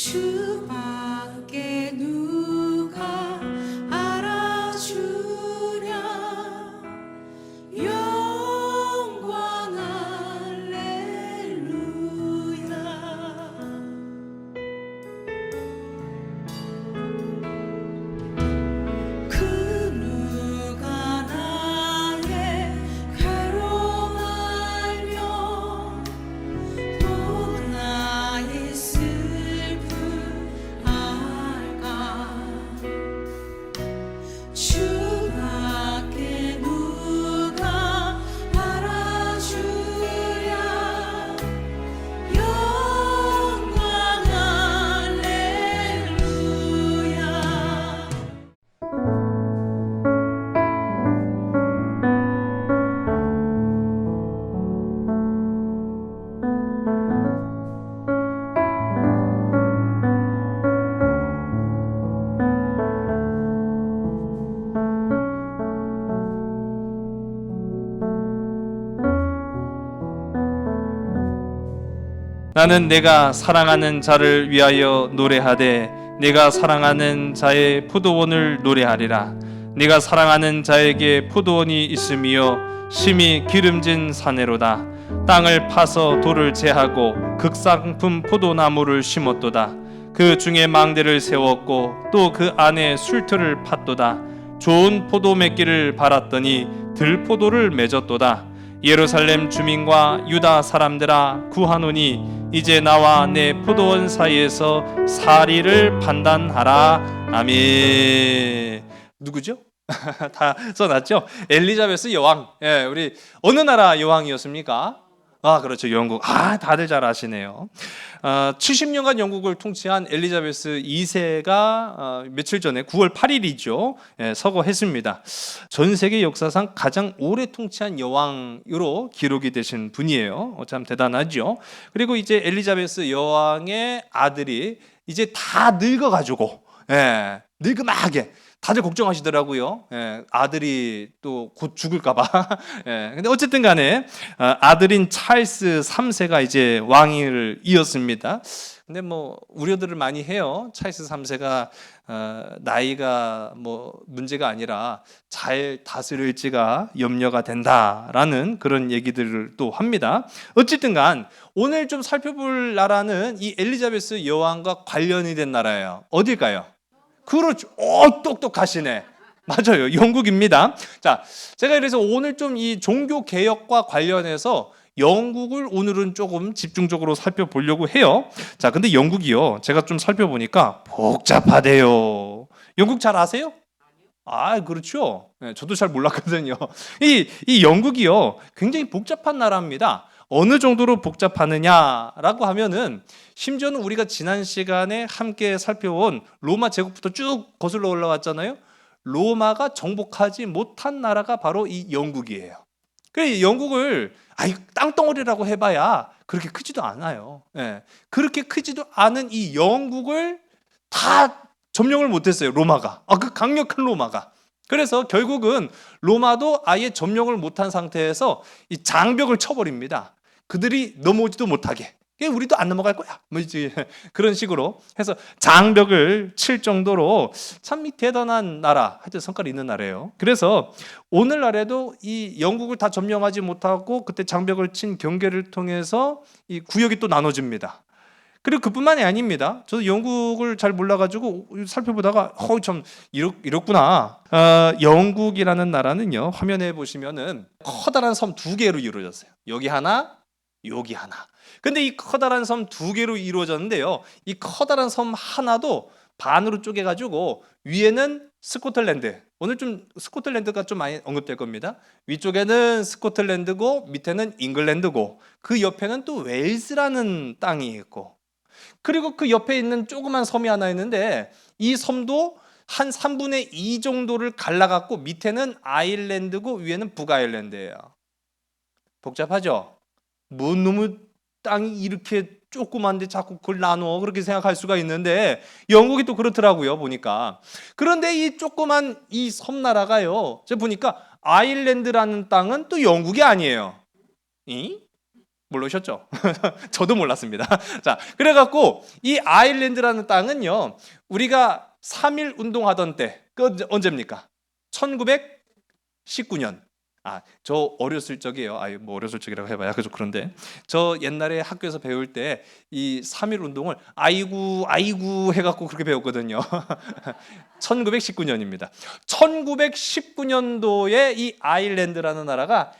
주밖에 누가 알아주랴. 영광 할렐루야. 그 누가 나의 괴로움 알며 또 나의 슬픔 알까. 주밖에 누가 알아주랴. 영광 할렐루야. 나는 내가 사랑하는 자를 위하여 노래하되 내가 사랑하는 자의 포도원을 노래하리라. 내가 사랑하는 자에게 포도원이 있으며 심히 기름진 사내로다. 땅을 파서 돌을 제하고 극상품 포도나무를 심었도다. 그 중에 망대를 세웠고 또 그 안에 술틀을 팠도다. 좋은 포도 맺기를 바랐더니 들포도를 맺었도다. 예루살렘 주민과 유다 사람들아 구하노니 이제 나와 내 포도원 사이에서 사리를 판단하라. 아멘. 누구죠? 다 써놨죠? 엘리자베스 여왕. 예, 우리 어느 나라 여왕이었습니까? 아, 그렇죠. 영국. 아, 다들 잘 아시네요. 70년간 영국을 통치한 엘리자베스 2세가 며칠 전에 9월 8일이죠. 예, 서거했습니다. 전 세계 역사상 가장 오래 통치한 여왕으로 기록이 되신 분이에요. 참 대단하죠. 그리고 이제 엘리자베스 여왕의 아들이 이제 다 늙어가지고, 예, 늙음하게 다들 걱정하시더라고요. 예, 아들이 또 곧 죽을까봐. 예, 근데 어쨌든 간에 아들인 찰스 3세가 이제 왕위를 이었습니다. 근데 뭐 우려들을 많이 해요. 찰스 3세가 나이가 뭐 문제가 아니라 잘 다스릴지가 염려가 된다라는 그런 얘기들을 또 합니다. 어쨌든 간 오늘 좀 살펴볼 나라는 이 엘리자베스 여왕과 관련이 된 나라예요. 어딜까요? 그렇죠. 똑똑하시네. 맞아요. 영국입니다. 자, 제가 그래서 오늘 좀 이 종교 개혁과 관련해서 영국을 오늘은 조금 집중적으로 살펴보려고 해요. 자, 근데 영국이요. 제가 좀 살펴보니까 복잡하대요. 영국 잘 아세요? 아, 그렇죠. 네, 저도 잘 몰랐거든요. 이 영국이요. 굉장히 복잡한 나라입니다. 어느 정도로 복잡하느냐라고 하면은 심지어는 우리가 지난 시간에 함께 살펴본 로마 제국부터 쭉 거슬러 올라왔잖아요. 로마가 정복하지 못한 나라가 바로 이 영국이에요. 그래, 영국을 땅덩어리라고 해봐야 그렇게 크지도 않아요. 예, 그렇게 크지도 않은 이 영국을 다 점령을 못했어요. 로마가. 그 강력한 로마가. 그래서 결국은 로마도 아예 점령을 못한 상태에서 이 장벽을 쳐버립니다. 그들이 넘어오지도 못하게. 우리도 안 넘어갈 거야. 뭐 이제 그런 식으로 해서 장벽을 칠 정도로 참 대단한 나라, 하여튼 성깔이 있는 나라예요. 그래서 오늘날에도 이 영국을 다 점령하지 못하고 그때 장벽을 친 경계를 통해서 이 구역이 또 나눠집니다. 그리고 그뿐만이 아닙니다. 저도 영국을 잘 몰라가지고 살펴보다가 참 이렇구나. 영국이라는 나라는요, 화면에 보시면은 커다란 섬 2개로 이루어졌어요. 여기 하나, 여기 하나. 근데 이 커다란 섬 2개로 이루어졌는데요, 이 커다란 섬 하나도 반으로 쪼개가지고 위에는 스코틀랜드. 오늘 좀 스코틀랜드가 좀 많이 언급될 겁니다. 위쪽에는 스코틀랜드고 밑에는 잉글랜드고 그 옆에는 또 웨일스라는 땅이 있고, 그리고 그 옆에 있는 조그만 섬이 하나 있는데 이 섬도 한 3분의 2 정도를 갈라갖고 밑에는 아일랜드고 위에는 북아일랜드예요. 복잡하죠? 뭔 놈의 땅이 이렇게 조그만데 자꾸 그걸 나눠, 그렇게 생각할 수가 있는데 영국이 또 그렇더라고요, 보니까. 그런데 이 조그만 이 섬나라가요, 제가 보니까 아일랜드라는 땅은 또 영국이 아니에요. 모르셨죠? 저도 몰랐습니다. 자, 그래갖고 이 아일랜드라는 땅은요, 우리가 3.1 운동하던 때, 그 언제입니까? 1919년. 저 어렸을 적이에요. 뭐 어렸을 적이라고 해봐야 그죠. 그런데 저 옛날에 학교에서 배울 때 이 3.1 운동을 아이고 해갖고 그렇게 배웠거든요. 1919년입니다. 1919년도에 이 아일랜드라는 나라가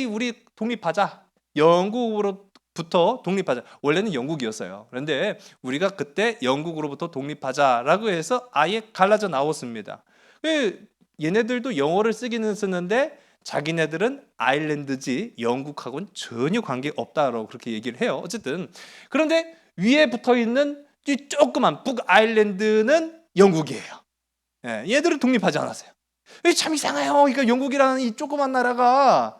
우리 독립하자. 영국으로부터 독립하자. 원래는 영국이었어요. 그런데 우리가 그때 영국으로부터 독립하자라고 해서 아예 갈라져 나왔습니다. 얘네들도 영어를 쓰기는 쓰는데 자기네들은 아일랜드지 영국하고는 전혀 관계없다라고 그렇게 얘기를 해요. 어쨌든 그런데 위에 붙어있는 이 조그만 북아일랜드는 영국이에요. 얘들은 독립하지 않았어요. 참 이상해요. 그러니까 영국이라는 이 조그만 나라가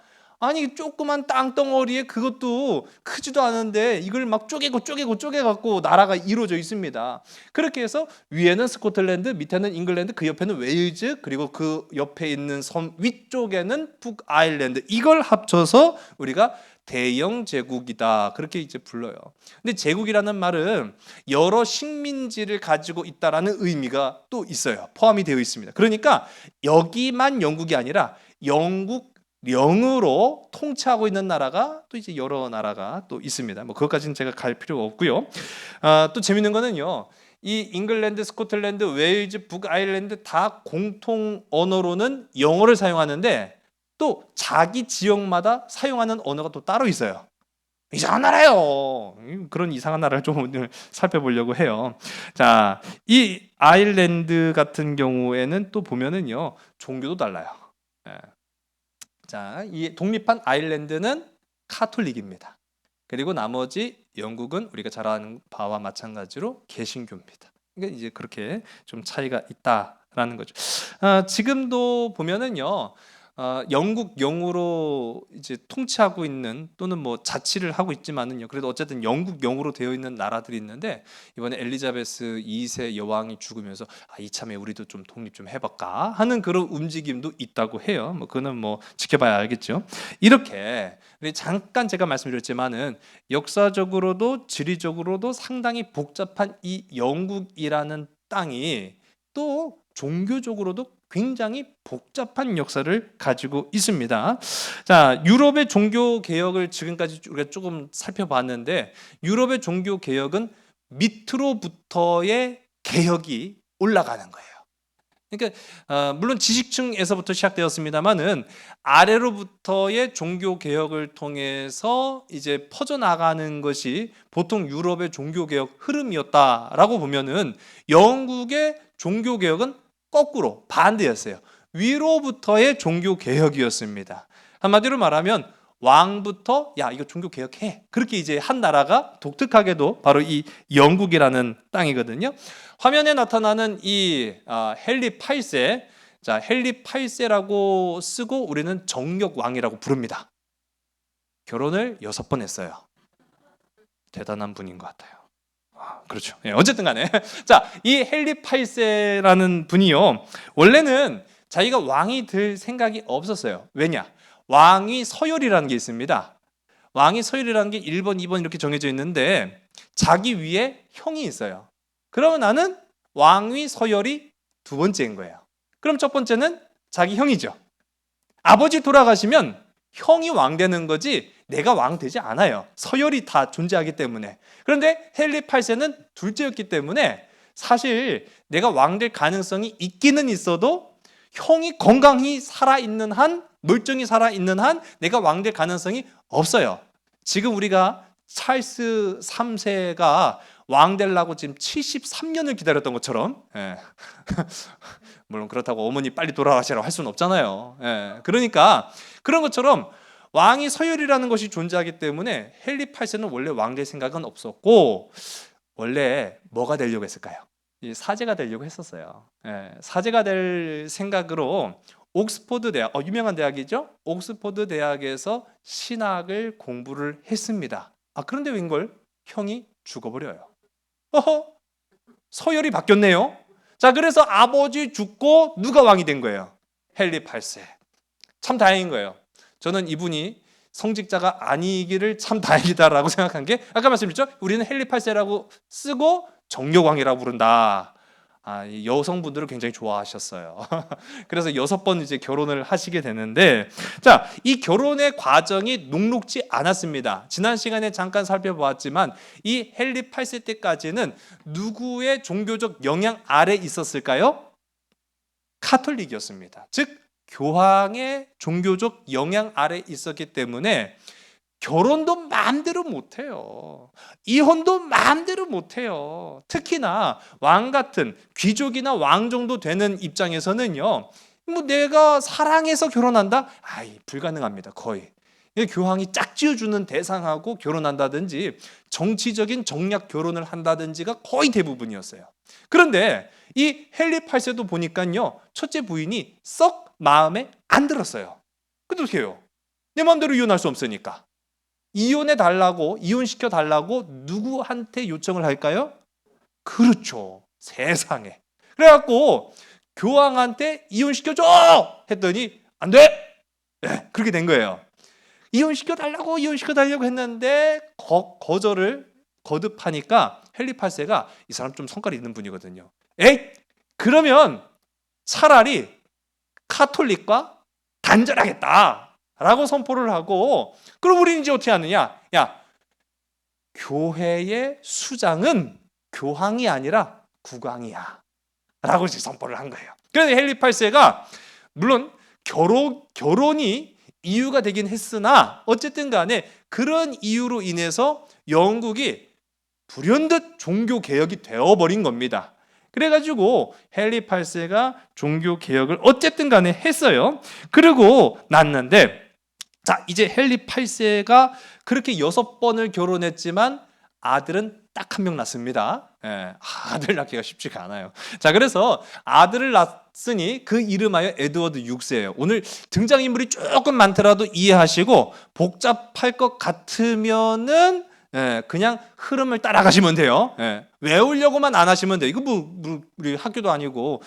조그만 땅덩어리에 그것도 크지도 않은데 이걸 막 쪼개갖고 나라가 이루어져 있습니다. 그렇게 해서 위에는 스코틀랜드, 밑에는 잉글랜드, 그 옆에는 웨일즈, 그리고 그 옆에 있는 섬 위쪽에는 북아일랜드. 이걸 합쳐서 우리가 대영 제국이다. 그렇게 이제 불러요. 근데 제국이라는 말은 여러 식민지를 가지고 있다라는 의미가 또 있어요. 포함이 되어 있습니다. 그러니까 여기만 영국이 아니라 영으로 통치하고 있는 나라가 또 이제 여러 나라가 또 있습니다. 뭐 그것까지는 제가 갈 필요가 없고요. 또 재밌는 거는요. 이 잉글랜드, 스코틀랜드, 웨일즈, 북아일랜드 다 공통 언어로는 영어를 사용하는데 또 자기 지역마다 사용하는 언어가 또 따로 있어요. 이상한 나라예요. 그런 이상한 나라를 좀 오늘 살펴보려고 해요. 자, 이 아일랜드 같은 경우에는 또 보면은요. 종교도 달라요. 자, 이 독립한 아일랜드는 카톨릭입니다. 그리고 나머지 영국은 우리가 잘 아는 바와 마찬가지로 개신교입니다. 그러니까 이제 그렇게 좀 차이가 있다라는 거죠. 지금도 보면은요. 영국 영으로 이제 통치하고 있는 또는 뭐 자치를 하고 있지만은요. 그래도 어쨌든 영국 영으로 되어 있는 나라들이 있는데 이번에 엘리자베스 2세 여왕이 죽으면서 이참에 우리도 좀 독립 좀 해볼까 하는 그런 움직임도 있다고 해요. 뭐 그거는 뭐 지켜봐야 알겠죠. 이렇게 잠깐 제가 말씀드렸지만은 역사적으로도 지리적으로도 상당히 복잡한 이 영국이라는 땅이 또 종교적으로도 굉장히 복잡한 역사를 가지고 있습니다. 자, 유럽의 종교 개혁을 지금까지 우리가 조금 살펴봤는데 유럽의 종교 개혁은 밑으로부터의 개혁이 올라가는 거예요. 그러니까 물론 지식층에서부터 시작되었습니다만은 아래로부터의 종교 개혁을 통해서 이제 퍼져나가는 것이 보통 유럽의 종교 개혁 흐름이었다라고 보면은 영국의 종교 개혁은 거꾸로 반대였어요. 위로부터의 종교 개혁이었습니다. 한마디로 말하면 왕부터 이거 종교 개혁해. 그렇게 이제 한 나라가 독특하게도 바로 이 영국이라는 땅이거든요. 화면에 나타나는 이 헨리 8세. 자, 헨리 8세라고 쓰고 우리는 정력 왕이라고 부릅니다. 결혼을 6번 했어요. 대단한 분인 것 같아요. 그렇죠. 어쨌든 간에 자, 이 헨리 8세라는 분이요. 원래는 자기가 왕이 될 생각이 없었어요. 왜냐? 왕위 서열이라는 게 있습니다. 왕위 서열이라는 게 1번, 2번 이렇게 정해져 있는데 자기 위에 형이 있어요. 그러면 나는 왕위 서열이 두 번째인 거예요. 그럼 첫 번째는 자기 형이죠. 아버지 돌아가시면 형이 왕 되는 거지 내가 왕 되지 않아요. 서열이 다 존재하기 때문에. 그런데 헨리 8세는 둘째였기 때문에 사실 내가 왕 될 가능성이 있기는 있어도 형이 건강히 살아있는 한, 멀쩡히 살아있는 한 내가 왕 될 가능성이 없어요. 지금 우리가 찰스 3세가 왕 되려고 지금 73년을 기다렸던 것처럼 물론 그렇다고 어머니 빨리 돌아가시라고 할 수는 없잖아요. 그러니까 그런 것처럼 왕이 서열이라는 것이 존재하기 때문에 헨리 8세는 원래 왕 될 생각은 없었고 원래 뭐가 되려고 했을까요? 사제가 되려고 했었어요. 사제가 될 생각으로 옥스퍼드 대학, 유명한 대학이죠. 옥스퍼드 대학에서 신학을 공부를 했습니다. 그런데 웬걸 형이 죽어버려요. 서열이 바뀌었네요. 자, 그래서 아버지 죽고 누가 왕이 된 거예요? 헨리 8세. 참 다행인 거예요. 저는 이분이 성직자가 아니기를 참 다행이다라고 생각한 게 아까 말씀드렸죠. 우리는 헨리 8세라고 쓰고 정려광이라고 부른다. 이 여성분들을 굉장히 좋아하셨어요. 그래서 6번 이제 결혼을 하시게 되는데, 자, 이 결혼의 과정이 녹록지 않았습니다. 지난 시간에 잠깐 살펴보았지만 이 헨리 8세 때까지는 누구의 종교적 영향 아래 있었을까요? 카톨릭이었습니다. 즉 교황의 종교적 영향 아래 있었기 때문에 결혼도 마음대로 못해요. 이혼도 마음대로 못해요. 특히나 왕 같은 귀족이나 왕 정도 되는 입장에서는요, 뭐 내가 사랑해서 결혼한다? 불가능합니다. 거의. 교황이 짝지어주는 대상하고 결혼한다든지 정치적인 정략 결혼을 한다든지가 거의 대부분이었어요. 그런데 이 헨리 8세도 보니까요, 첫째 부인이 썩 마음에 안 들었어요. 근데 어떻게 해요? 내 마음대로 이혼할 수 없으니까. 이혼시켜 달라고 누구한테 요청을 할까요? 그렇죠. 세상에. 그래갖고 교황한테 이혼시켜줘! 했더니 안 돼! 네, 그렇게 된 거예요. 이혼시켜 달라고 했는데 거절을 거듭하니까 헨리 8세가 이 사람 좀 성깔이 있는 분이거든요. 그러면 차라리 카톨릭과 단절하겠다라고 선포를 하고, 그럼 우리는 이제 어떻게 하느냐? 교회의 수장은 교황이 아니라 국왕이야 라고 이제 선포를 한 거예요. 그래서 헨리 8세가 물론 결혼이 이유가 되긴 했으나 어쨌든 간에 그런 이유로 인해서 영국이 불현듯 종교개혁이 되어버린 겁니다. 그래가지고 헨리 8세가 종교개혁을 어쨌든 간에 했어요. 그리고 났는데, 자, 이제 헨리 8세가 그렇게 6번을 결혼했지만 아들은 딱 한 명 낳습니다. 아들 낳기가 쉽지가 않아요. 자, 그래서 아들을 낳았으니 그 이름하여 에드워드 6세예요. 오늘 등장인물이 조금 많더라도 이해하시고, 복잡할 것 같으면은 그냥 흐름을 따라가시면 돼요. 외우려고만 안 하시면 돼요. 이거 우리 학교도 아니고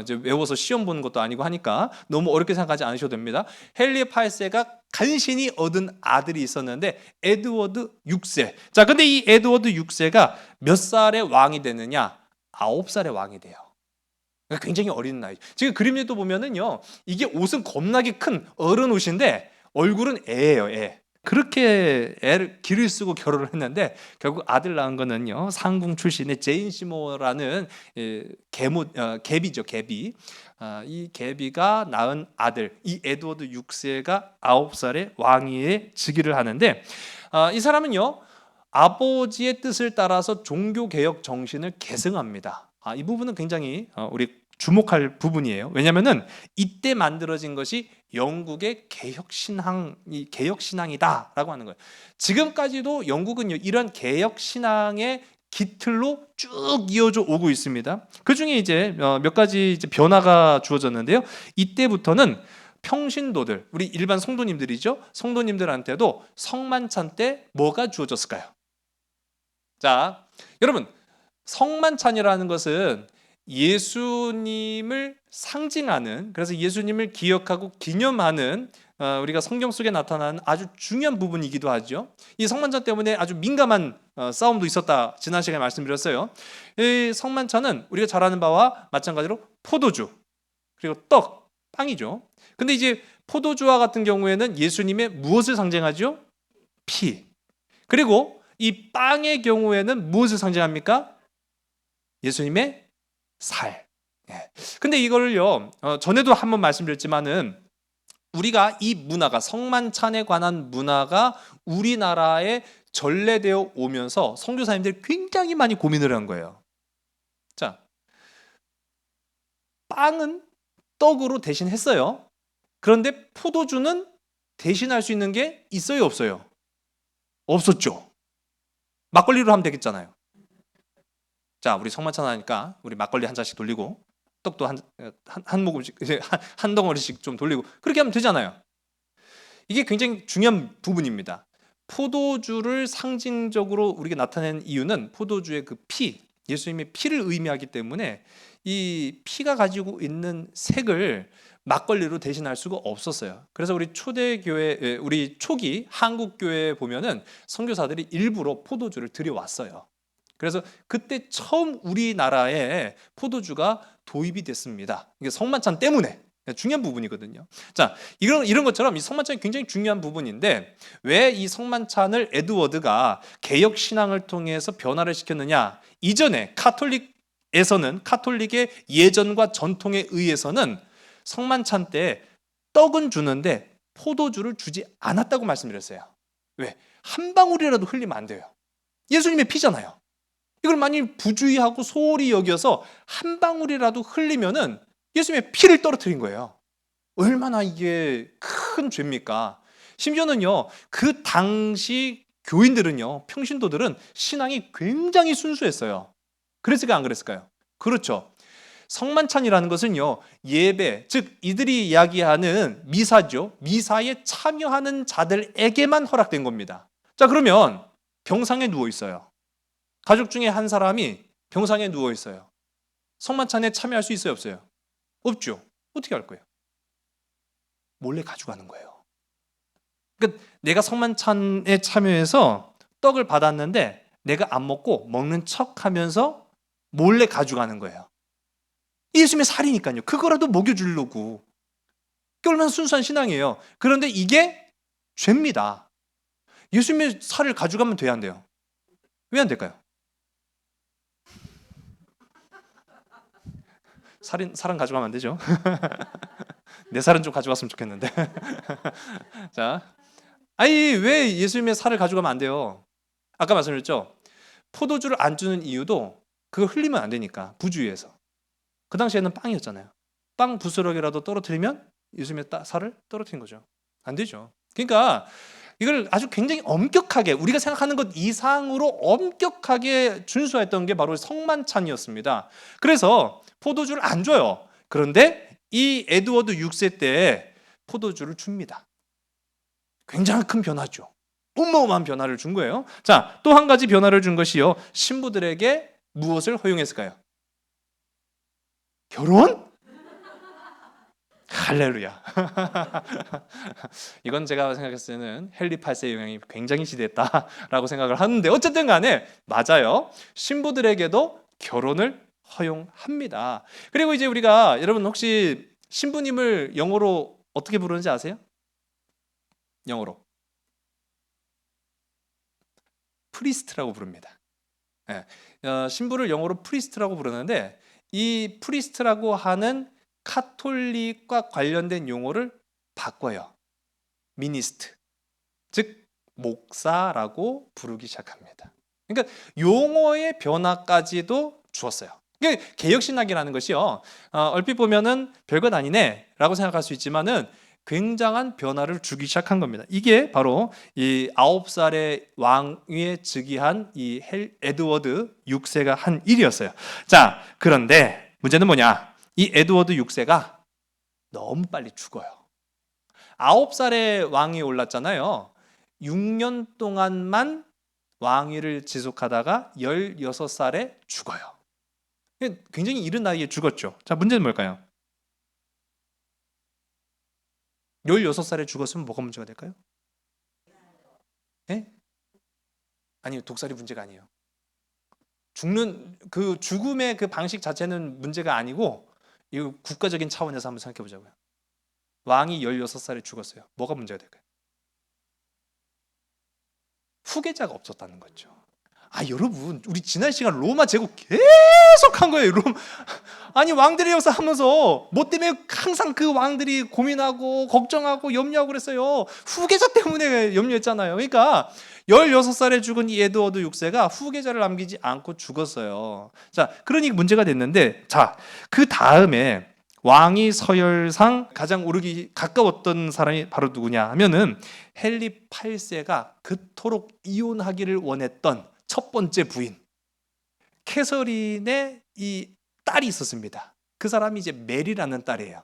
이제 외워서 시험 보는 것도 아니고 하니까 너무 어렵게 생각하지 않으셔도 됩니다. 헨리 8세가 간신히 얻은 아들이 있었는데 에드워드 6세. 자, 근데 이 에드워드 6세가 몇 살에 왕이 되느냐? 9살에 왕이 돼요. 굉장히 어린 나이. 지금 그림에도 보면은요, 이게 옷은 겁나게 큰 어른 옷인데 얼굴은 애예요, 애. 그렇게 애를 기를 쓰고 결혼을 했는데 결국 아들 낳은 거는요, 상궁 출신의 제인 시모라는 개비죠, 개비. 이 개비가 낳은 아들, 이 에드워드 6세가 9살에 왕위에 즉위를 하는데, 이 사람은요, 아버지의 뜻을 따라서 종교개혁 정신을 계승합니다. 이 부분은 굉장히 우리 주목할 부분이에요. 왜냐하면은 이때 만들어진 것이 영국의 개혁신앙이다라고 하는 거예요. 지금까지도 영국은요, 이런 개혁신앙의 기틀로 쭉 이어져 오고 있습니다. 그 중에 이제 몇 가지 이제 변화가 주어졌는데요. 이때부터는 평신도들, 우리 일반 성도님들이죠. 성도님들한테도 성만찬 때 뭐가 주어졌을까요? 자, 여러분, 성만찬이라는 것은 예수님을 상징하는, 그래서 예수님을 기억하고 기념하는 우리가 성경 속에 나타나는 아주 중요한 부분이기도 하죠. 이 성만찬 때문에 아주 민감한 싸움도 있었다, 지난 시간에 말씀드렸어요. 이 성만찬은 우리가 잘 아는 바와 마찬가지로 포도주 그리고 떡, 빵이죠. 근데 이제 포도주와 같은 경우에는 예수님의 무엇을 상징하죠? 피. 그리고 이 빵의 경우에는 무엇을 상징합니까? 예수님의 살. 근데 이거를요, 전에도 한번 말씀드렸지만은 우리가 이 문화가, 성만찬에 관한 문화가 우리나라에 전래되어 오면서 선교사님들이 굉장히 많이 고민을 한 거예요. 자, 빵은 떡으로 대신했어요. 그런데 포도주는 대신할 수 있는 게 있어요, 없어요? 없었죠. 막걸리로 하면 되겠잖아요. 자, 우리 성만찬 하니까 우리 막걸리 한 잔씩 돌리고 떡도 한 모금씩, 한 덩어리씩 좀 돌리고 그렇게 하면 되잖아요. 이게 굉장히 중요한 부분입니다. 포도주를 상징적으로 우리가 나타낸 이유는 포도주의 그 피, 예수님의 피를 의미하기 때문에 이 피가 가지고 있는 색을 막걸리로 대신할 수가 없었어요. 그래서 우리 초대교회, 우리 초기 한국 교회에 보면은 선교사들이 일부러 포도주를 들여왔어요. 그래서 그때 처음 우리나라에 포도주가 도입이 됐습니다. 이게 성만찬 때문에 중요한 부분이거든요. 자, 이런 것처럼 이 성만찬이 굉장히 중요한 부분인데 왜 이 성만찬을 에드워드가 개혁 신앙을 통해서 변화를 시켰느냐? 이전에 카톨릭의 예전과 전통에 의해서는 성만찬 때 떡은 주는데 포도주를 주지 않았다고 말씀드렸어요. 왜? 한 방울이라도 흘리면 안 돼요. 예수님의 피잖아요. 이걸 만일 부주의하고 소홀히 여겨서 한 방울이라도 흘리면은 예수님의 피를 떨어뜨린 거예요. 얼마나 이게 큰 죄입니까? 심지어는요, 그 당시 교인들은요, 평신도들은 신앙이 굉장히 순수했어요. 그랬을까요? 안 그랬을까요? 그렇죠. 성만찬이라는 것은요, 예배, 즉 이들이 이야기하는 미사죠. 미사에 참여하는 자들에게만 허락된 겁니다. 자, 그러면 병상에 누워 있어요. 가족 중에 한 사람이 병상에 누워 있어요. 성만찬에 참여할 수 있어요, 없어요? 없죠. 어떻게 할 거예요? 몰래 가져가는 거예요. 그러니까 내가 성만찬에 참여해서 떡을 받았는데 내가 안 먹고 먹는 척하면서 몰래 가져가는 거예요. 예수님의 살이니까요. 그거라도 먹여주려고. 그게 얼마나 순수한 신앙이에요. 그런데 이게 죄입니다. 예수님의 살을 가져가면 돼야 안 돼요? 왜 안 될까요? 살은 가져가면 안 되죠. 내 살은 좀 가져갔으면 좋겠는데. 자, 아니 왜 예수님의 살을 가져가면 안 돼요? 아까 말씀드렸죠. 포도주를 안 주는 이유도 그걸 흘리면 안 되니까, 부주의해서. 그 당시에는 빵이었잖아요. 빵 부스러기라도 떨어뜨리면 예수님의 살을 떨어뜨린 거죠. 안 되죠. 그러니까 이걸 아주 굉장히 엄격하게, 우리가 생각하는 것 이상으로 엄격하게 준수했던 게 바로 성만찬이었습니다. 그래서 포도주를 안 줘요. 그런데 이 에드워드 6세 때 포도주를 줍니다. 굉장히 큰 변화죠. 어마어마한 변화를 준 거예요. 자, 또 한 가지 변화를 준 것이요, 신부들에게 무엇을 허용했을까요? 결혼? 할렐루야. 이건 제가 생각했을 때는 헨리 8세의 영향이 굉장히 지대했다라고 생각을 하는데, 어쨌든 간에 맞아요. 신부들에게도 결혼을 허용합니다. 그리고 이제 우리가, 여러분 혹시 신부님을 영어로 어떻게 부르는지 아세요? 영어로 프리스트라고 부릅니다. 네. 신부를 영어로 프리스트라고 부르는데, 이 프리스트라고 하는 카톨릭과 관련된 용어를 바꿔요. 미니스트, 즉 목사라고 부르기 시작합니다. 그러니까 용어의 변화까지도 주었어요. 그러니까 개혁신학이라는 것이요, 얼핏 보면은 별것 아니네 라고 생각할 수 있지만은 굉장한 변화를 주기 시작한 겁니다. 이게 바로 이 9살의 왕위에 즉위한 이 에드워드 6세가 한 일이었어요. 자, 그런데 문제는 뭐냐? 이 에드워드 6세가 너무 빨리 죽어요. 9살의 왕이 올랐잖아요. 6년 동안만 왕위를 지속하다가 16살에 죽어요. 굉장히 이른 나이에 죽었죠. 자, 문제는 뭘까요? 16살에 죽었으면 뭐가 문제가 될까요? 네? 아니요, 독살이 문제가 아니에요. 죽음의 그 방식 자체는 문제가 아니고, 이 국가적인 차원에서 한번 생각해 보자고요. 왕이 16살에 죽었어요. 뭐가 문제가 될까요? 후계자가 없었다는 거죠. 여러분, 우리 지난 시간 로마 제국 계속 한 거예요. 아니, 왕들의 역사 하면서 뭐 때문에 항상 그 왕들이 고민하고 걱정하고 염려하고 그랬어요. 후계자 때문에 염려했잖아요. 그러니까 16살에 죽은 이 에드워드 6세가 후계자를 남기지 않고 죽었어요. 자, 그러니 문제가 됐는데, 자, 그 다음에 왕위 서열상 가장 오르기 가까웠던 사람이 바로 누구냐 하면은 헨리 8세가 그토록 이혼하기를 원했던 첫 번째 부인 캐서린의 이 딸이 있었습니다. 그 사람이 이제 메리라는 딸이에요.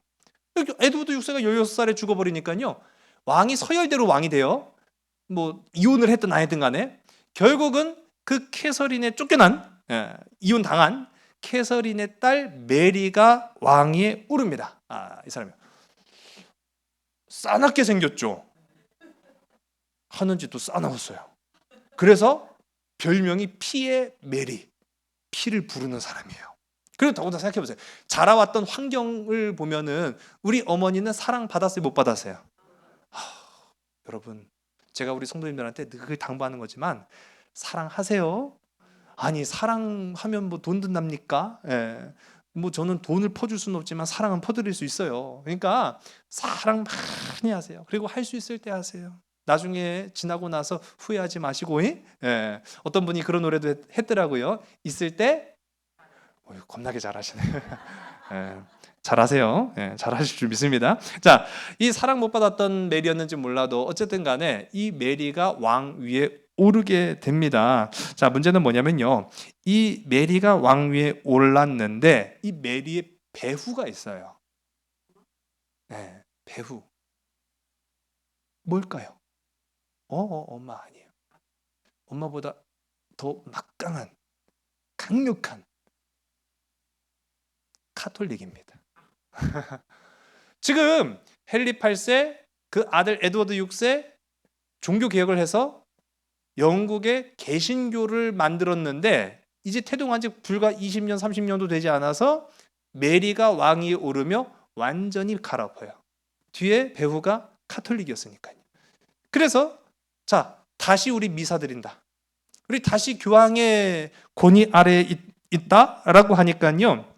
에드워드 6세가 16살에 죽어버리니까요, 왕이 서열대로 왕이 돼요. 뭐 이혼을 했든 안 했든 간에 결국은 그 캐서린의 쫓겨난, 이혼당한 캐서린의 딸 메리가 왕위에 오릅니다. 이 사람이요. 싸납게 생겼죠. 하는지 또 싸나웠어요. 그래서 별명이 피의 메리, 피를 부르는 사람이에요. 그리고 더군다나 생각해보세요. 자라왔던 환경을 보면은 우리 어머니는 사랑 받았어요, 못 받았어요? 여러분, 제가 우리 성도님들한테 늘 당부하는 거지만 사랑하세요. 아니, 사랑하면 뭐 돈 든답니까? 예. 뭐 저는 돈을 퍼줄 수는 없지만 사랑은 퍼드릴 수 있어요. 그러니까 사랑 많이 하세요. 그리고 할 수 있을 때 하세요. 나중에 지나고 나서 후회하지 마시고. 예. 어떤 분이 그런 노래도 했더라고요. 있을 때 겁나게 잘하시네. 예. 잘하세요. 예, 잘하실 줄 믿습니다. 자, 이 사랑 못 받았던 메리였는지 몰라도 어쨌든 간에 이 메리가 왕 위에 오르게 됩니다. 자, 문제는 뭐냐면요. 이 메리가 왕 위에 올랐는데 이 메리의 배후가 있어요. 네, 배후. 뭘까요? 엄마 아니에요. 엄마보다 더 막강한, 강력한 카톨릭입니다. 지금 헨리 8세 그 아들 에드워드 6세 종교 개혁을 해서 영국의 개신교를 만들었는데 이제 태동한 지 불과 20년 30년도 되지 않아서 메리가 왕위에 오르며 완전히 갈아엎어요. 뒤에 배후가 카톨릭이었으니까요. 그래서 자, 다시 우리 미사 드린다. 우리 다시 교황의 권위 아래에 있다라고 하니까요.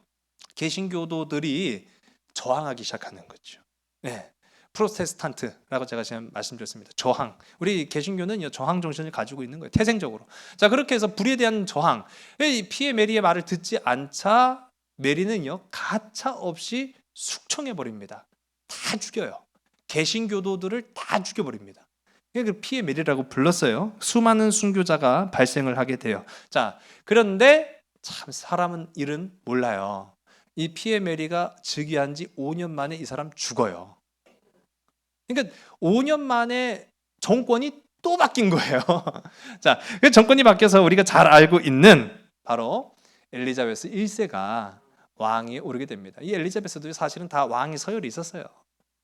개신교도들이 저항하기 시작하는 거죠. 네. 프로테스탄트라고 제가 지금 말씀드렸습니다. 저항. 우리 개신교는 저항 정신을 가지고 있는 거예요. 태생적으로. 자, 그렇게 해서 불에 대한 저항. 피에 메리의 말을 듣지 않자 메리는요 가차 없이 숙청해 버립니다. 다 죽여요. 개신교도들을 다 죽여버립니다. 그 피에 메리라고 불렀어요. 수많은 순교자가 발생을 하게 돼요. 자, 그런데 참 사람은 일은 몰라요. 이 피에 메리가 즉위한 지 5년 만에 이 사람 죽어요. 그러니까 5년 만에 정권이 또 바뀐 거예요. 자, 그 정권이 바뀌어서 우리가 잘 알고 있는 바로 엘리자베스 1세가 왕위에 오르게 됩니다. 이 엘리자베스도 사실은 다 왕위 서열이 있었어요.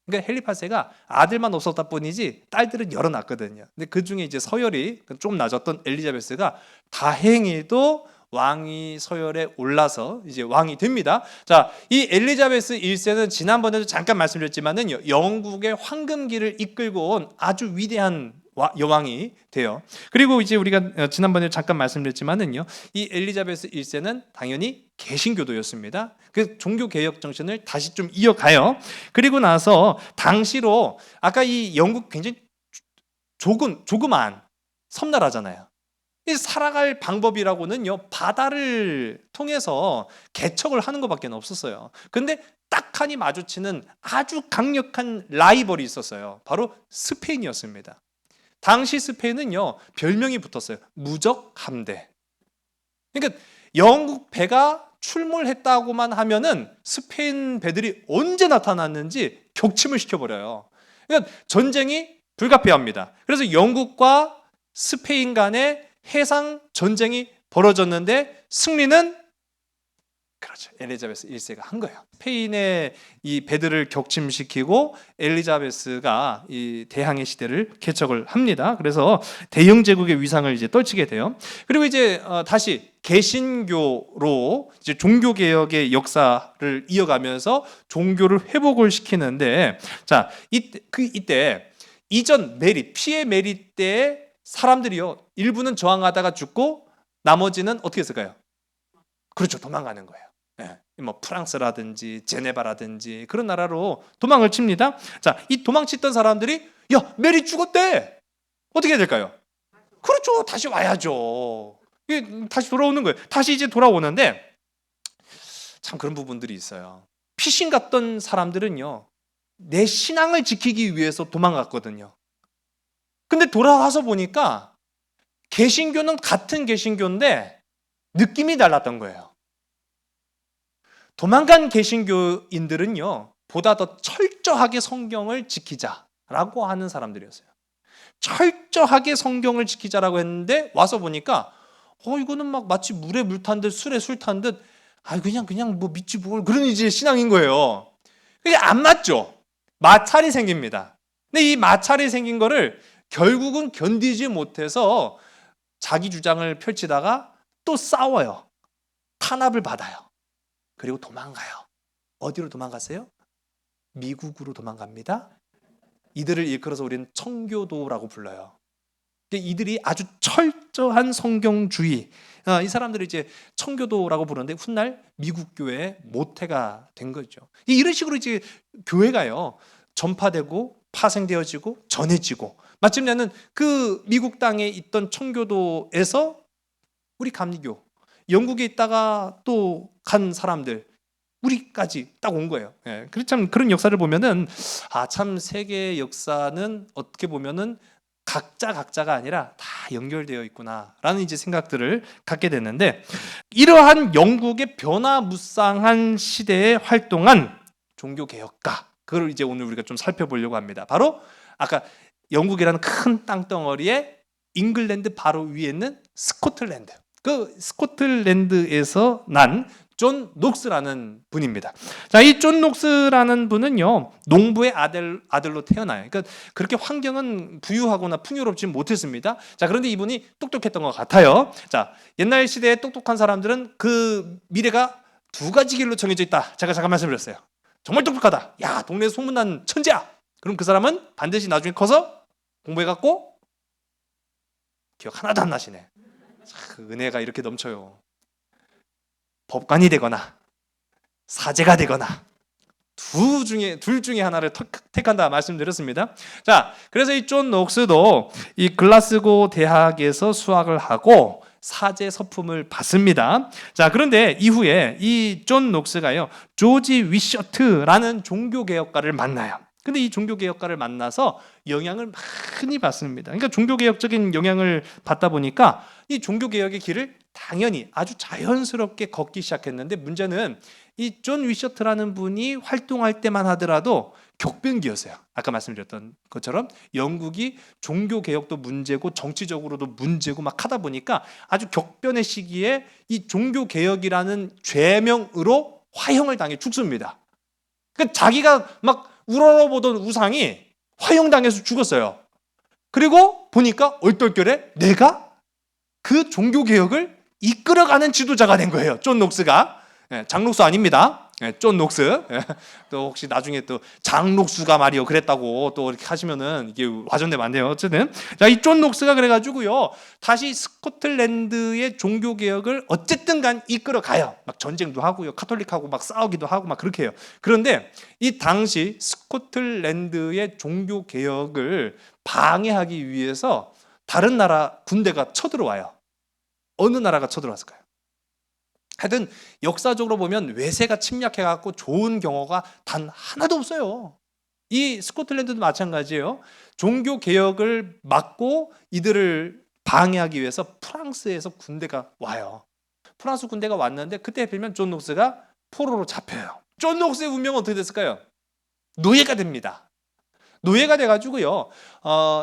그러니까 헨리 8세가 아들만 없었다 뿐이지 딸들은 여러 낳았거든요. 근데 그 중에 이제 서열이 좀 낮았던 엘리자베스가 다행히도 왕위 서열에 올라서 이제 왕이 됩니다. 자, 이 엘리자베스 1세는 지난번에도 잠깐 말씀드렸지만은 영국의 황금기를 이끌고 온 아주 위대한 여왕이 돼요. 그리고 이제 우리가 지난번에 잠깐 말씀드렸지만은요, 이 엘리자베스 1세는 당연히 개신교도였습니다. 그 종교 개혁 정신을 다시 좀 이어가요. 그리고 나서 당시로 아까 이 영국 굉장히 조그만 섬나라잖아요. 이 살아갈 방법이라고는요 바다를 통해서 개척을 하는 것밖에 없었어요. 근데 딱하니 마주치는 아주 강력한 라이벌이 있었어요. 바로 스페인이었습니다. 당시 스페인은요 별명이 붙었어요. 무적 함대. 그러니까 영국 배가 출몰했다고만 하면은 스페인 배들이 언제 나타났는지 격침을 시켜버려요. 그러니까 전쟁이 불가피합니다. 그래서 영국과 스페인 간의 해상 전쟁이 벌어졌는데 승리는 그렇죠. 엘리자베스 1세가 한 거예요. 스페인의 이 배들을 격침시키고 엘리자베스가 이 대항해 시대를 개척을 합니다. 그래서 대영 제국의 위상을 이제 떨치게 돼요. 그리고 이제 다시 개신교로 이제 종교 개혁의 역사를 이어가면서 종교를 회복을 시키는데, 자, 이때 이전 메리 피의 메리 때에 사람들이요 일부는 저항하다가 죽고 나머지는 어떻게 했을까요? 그렇죠, 도망가는 거예요. 네. 뭐 프랑스라든지 제네바라든지 그런 나라로 도망을 칩니다. 자, 이 도망치던 사람들이 야 메리 죽었대. 어떻게 해야 될까요? 그렇죠, 다시 와야죠. 다시 돌아오는 거예요. 다시 이제 돌아오는데 참 그런 부분들이 있어요. 피신 갔던 사람들은요 내 신앙을 지키기 위해서 도망갔거든요. 근데 돌아와서 보니까 개신교는 같은 개신교인데 느낌이 달랐던 거예요. 도망간 개신교인들은요 보다 더 철저하게 성경을 지키자라고 하는 사람들이었어요. 철저하게 성경을 지키자라고 했는데 와서 보니까 이거는 막 마치 물에 물 탄 듯 술에 술 탄 듯 그냥 뭐 믿지 뭘 그런 이제 신앙인 거예요. 그게 안 맞죠. 마찰이 생깁니다. 근데 이 마찰이 생긴 거를 결국은 견디지 못해서 자기 주장을 펼치다가 또 싸워요. 탄압을 받아요. 그리고 도망가요. 어디로 도망갔어요? 미국으로 도망갑니다. 이들을 일컬어서 우리는 청교도라고 불러요. 이들이 아주 철저한 성경주의, 이 사람들이 이제 청교도라고 부르는데 훗날 미국 교회의 모태가 된 거죠. 이런 식으로 이제 교회가요 전파되고 파생되어지고 전해지고, 마침내는 그 미국 땅에 있던 청교도에서 우리 감리교, 영국에 있다가 또 간 사람들, 우리까지 딱 온 거예요. 예, 참 그런 역사를 보면은 참 세계의 역사는 어떻게 보면은 각자가 아니라 다 연결되어 있구나라는 이제 생각들을 갖게 됐는데, 이러한 영국의 변화무쌍한 시대에 활동한 종교 개혁가, 그걸 이제 오늘 우리가 좀 살펴보려고 합니다. 바로 아까 영국이라는 큰 땅덩어리에 잉글랜드 바로 위에 있는 스코틀랜드, 그 스코틀랜드에서 난 존 녹스라는 분입니다. 자, 이 존 녹스라는 분은요 농부의 아들로 태어나요. 그러니까 그렇게 환경은 부유하거나 풍요롭지 못했습니다. 자, 그런데 이분이 똑똑했던 것 같아요. 자, 옛날 시대에 똑똑한 사람들은 그 미래가 두 가지 길로 정해져 있다. 제가 잠깐 말씀드렸어요. 정말 똑똑하다. 야, 동네 소문난 천재야. 그럼 그 사람은 반드시 나중에 커서 공부해갖고 기억 하나도 안 나시네. 그 은혜가 이렇게 넘쳐요. 법관이 되거나 사제가 되거나 둘 중에 하나를 택한다 말씀드렸습니다. 자, 그래서 이 존 녹스도 이 글라스고 대학에서 수학을 하고 사제 서품을 받습니다. 자, 그런데 이후에 이 존 녹스가요 조지 위셔트라는 종교개혁가를 만나요. 근데 이 종교개혁가를 만나서 영향을 많이 받습니다. 그러니까 종교개혁적인 영향을 받다 보니까 이 종교개혁의 길을 당연히 아주 자연스럽게 걷기 시작했는데, 문제는 이 존 위셔트라는 분이 활동할 때만 하더라도 격변기였어요. 아까 말씀드렸던 것처럼 영국이 종교개혁도 문제고 정치적으로도 문제고 막 하다 보니까 아주 격변의 시기에 이 종교개혁이라는 죄명으로 화형을 당해 죽습니다. 그러니까 자기가 막 우러러보던 우상이 화형당해서 죽었어요. 그리고 보니까 얼떨결에 내가 그 종교개혁을 이끌어가는 지도자가 된 거예요. 존 녹스가. 장 녹수 아닙니다. 존 녹스. 또 혹시 나중에 또 장 녹수가 말이요 그랬다고 또 이렇게 하시면은 이게 화전되면 안 돼요. 어쨌든 자, 이 존 녹스가 그래가지고요 다시 스코틀랜드의 종교개혁을 어쨌든 간 이끌어가요. 막 전쟁도 하고요, 카톨릭하고 막 싸우기도 하고 막 그렇게 해요. 그런데 이 당시 스코틀랜드의 종교개혁을 방해하기 위해서 다른 나라 군대가 쳐들어와요. 어느 나라가 쳐들어왔을까요? 하여튼 역사적으로 보면 외세가 침략해갖고 좋은 경우가 단 하나도 없어요. 이 스코틀랜드도 마찬가지예요. 종교 개혁을 막고 이들을 방해하기 위해서 프랑스에서 군대가 와요. 프랑스 군대가 왔는데 그때 하필이면 존 녹스가 포로로 잡혀요. 존 녹스의 운명은 어떻게 됐을까요? 노예가 됩니다. 노예가 돼가지고요.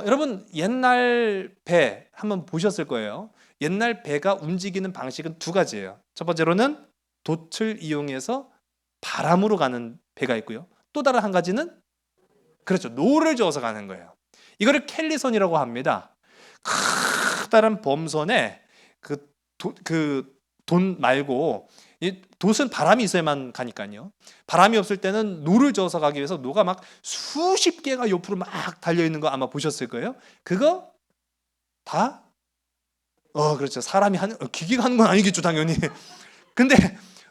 여러분 옛날 배 한번 보셨을 거예요. 옛날 배가 움직이는 방식은 두 가지예요. 첫 번째로는 돛을 이용해서 바람으로 가는 배가 있고요. 또 다른 한 가지는 그렇죠, 노를 저어서 가는 거예요. 이거를 켈리선이라고 합니다. 커다란 범선에 돈 말고 이 돛은 바람이 있어야만 가니까요. 바람이 없을 때는 노를 저어서 가기 위해서 노가 막 수십 개가 옆으로 막 달려 있는 거 아마 보셨을 거예요. 그거 다 그렇죠. 사람이 기계가 하는 건 아니겠죠, 당연히. 근데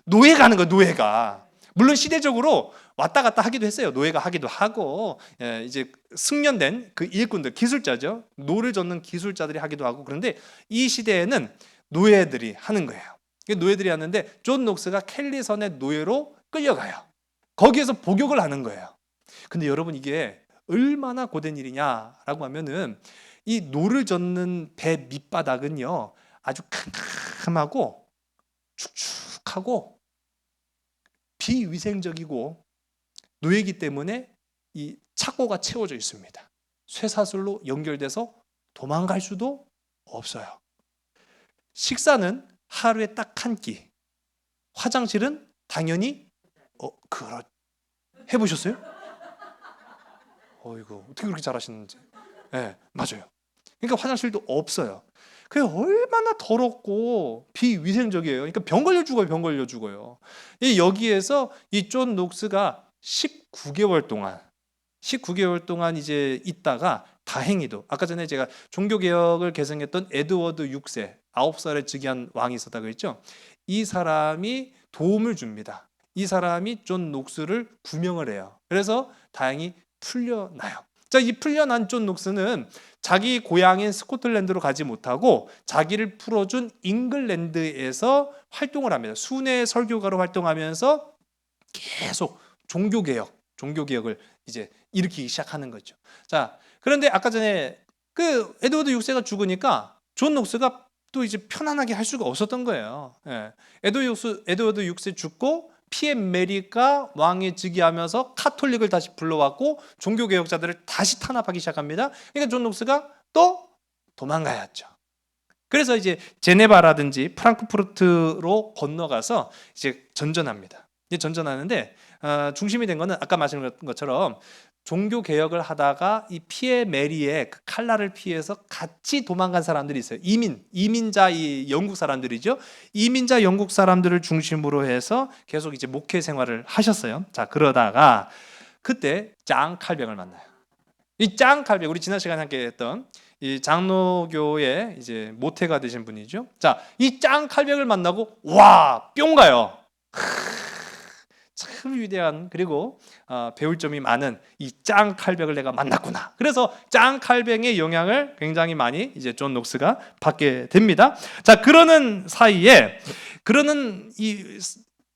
노예가 하는 거예요, 노예가. 물론 시대적으로 왔다 갔다 하기도 했어요. 노예가 하기도 하고, 이제 숙련된 그 일꾼들, 기술자죠. 노를 젓는 기술자들이 하기도 하고. 그런데 이 시대에는 노예들이 하는 거예요. 노예들이 하는데 존 녹스가 켈리선의 노예로 끌려가요. 거기에서 복역을 하는 거예요. 근데 여러분 이게 얼마나 고된 일이냐라고 하면은 이 노를 젓는 배 밑바닥은요 아주 캄캄하고 축축하고 비위생적이고 노예이기 때문에 이 착고가 채워져 있습니다. 쇠사슬로 연결돼서 도망갈 수도 없어요. 식사는 하루에 딱 한 끼. 화장실은 당연히 해보셨어요? 어이구 어떻게 그렇게 잘하시는지. 네, 맞아요. 그러니까 화장실도 없어요. 그게 얼마나 더럽고 비위생적이에요. 그러니까 병 걸려 죽어요. 병 걸려 죽어요. 이 여기에서 이 존 녹스가 19개월 동안 이제 있다가 다행히도 아까 전에 제가 종교개혁을 개성했던 에드워드 6세 9살에 즉위한 왕이 있었다고 했죠. 이 사람이 도움을 줍니다. 이 사람이 존 녹스를 구명을 해요. 그래서 다행히 풀려나요. 자, 이 풀려난 존 녹스는 자기 고향인 스코틀랜드로 가지 못하고 자기를 풀어준 잉글랜드에서 활동을 합니다. 순회 설교가로 활동하면서 계속 종교개혁을 이제 일으키기 시작하는 거죠. 자, 그런데 아까 전에 그 에드워드 6세가 죽으니까 존 녹스가 또 이제 편안하게 할 수가 없었던 거예요. 예. 에드워드 6세 죽고 피에 메리가 왕에 즉위하면서 카톨릭을 다시 불러왔고 종교개혁자들을 다시 탄압하기 시작합니다. 그러니까 존 녹스가 또 도망가야죠. 그래서 이제 제네바라든지 프랑크푸르트로 건너가서 이제 전전합니다. 이제 전전하는데 중심이 된 거는 아까 말씀드린 것처럼 종교 개혁을 하다가 이 피에 메리의 그 칼날을 피해서 같이 도망간 사람들이 있어요. 이민자 이 영국 사람들이죠. 이민자 영국 사람들을 중심으로 해서 계속 이제 목회 생활을 하셨어요. 자, 그러다가 그때 장 칼뱅을 만나요. 이 장 칼뱅 우리 지난 시간에 함께 했던 이 장로교의 이제 모태가 되신 분이죠. 자, 이 장 칼뱅을 만나고 와, 뿅 가요. 참 위대한 그리고 배울 점이 많은 이 짱 칼뱅을 내가 만났구나. 그래서 짱 칼뱅의 영향을 굉장히 많이 이제 존 녹스가 받게 됩니다. 자, 그러는 사이에 그러는 이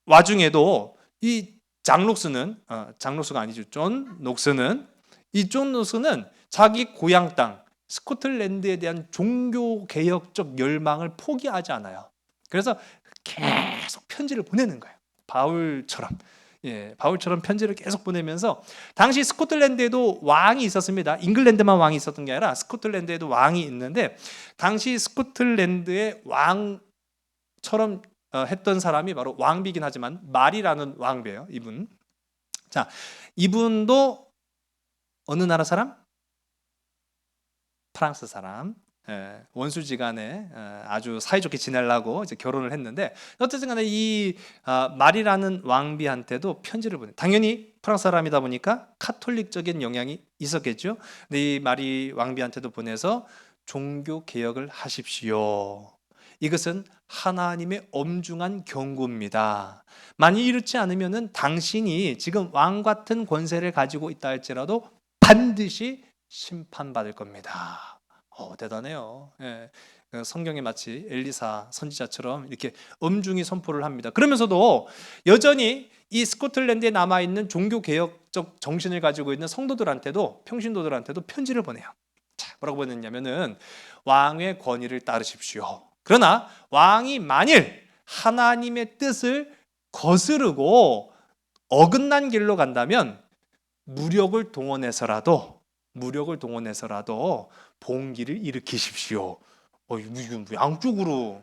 와중에도 이 장록스가 아니죠. 존 녹스는 자기 고향 땅 스코틀랜드에 대한 종교 개혁적 열망을 포기하지 않아요. 그래서 계속 편지를 보내는 거예요. 바울처럼 편지를 계속 보내면서 당시 스코틀랜드에도 왕이 있었습니다. 잉글랜드만 왕이 있었던 게 아니라 스코틀랜드에도 왕이 있는데 당시 스코틀랜드의 왕처럼 했던 사람이 바로 왕비긴 하지만 말이라는 왕비예요. 이분. 자, 이분도 어느 나라 사람? 프랑스 사람. 원수지간에 아주 사이좋게 지내려고 이제 결혼을 했는데 어쨌든 간에 이 말이라는 왕비한테도 편지를 보내. 당연히 프랑스 사람이다 보니까 카톨릭적인 영향이 있었겠죠. 근데 이 말이 왕비한테도 보내서 종교 개혁을 하십시오. 이것은 하나님의 엄중한 경고입니다. 만약 이렇지 않으면은 당신이 지금 왕 같은 권세를 가지고 있다 할지라도 반드시 심판받을 겁니다. 대단해요. 예. 성경에 마치 엘리사 선지자처럼 이렇게 엄중히 선포를 합니다. 그러면서도 여전히 이 스코틀랜드에 남아있는 종교개혁적 정신을 가지고 있는 성도들한테도 평신도들한테도 편지를 보내요. 자, 뭐라고 보냈냐면은 왕의 권위를 따르십시오. 그러나 왕이 만일 하나님의 뜻을 거스르고 어긋난 길로 간다면 무력을 동원해서라도 봉기를 일으키십시오. 양쪽으로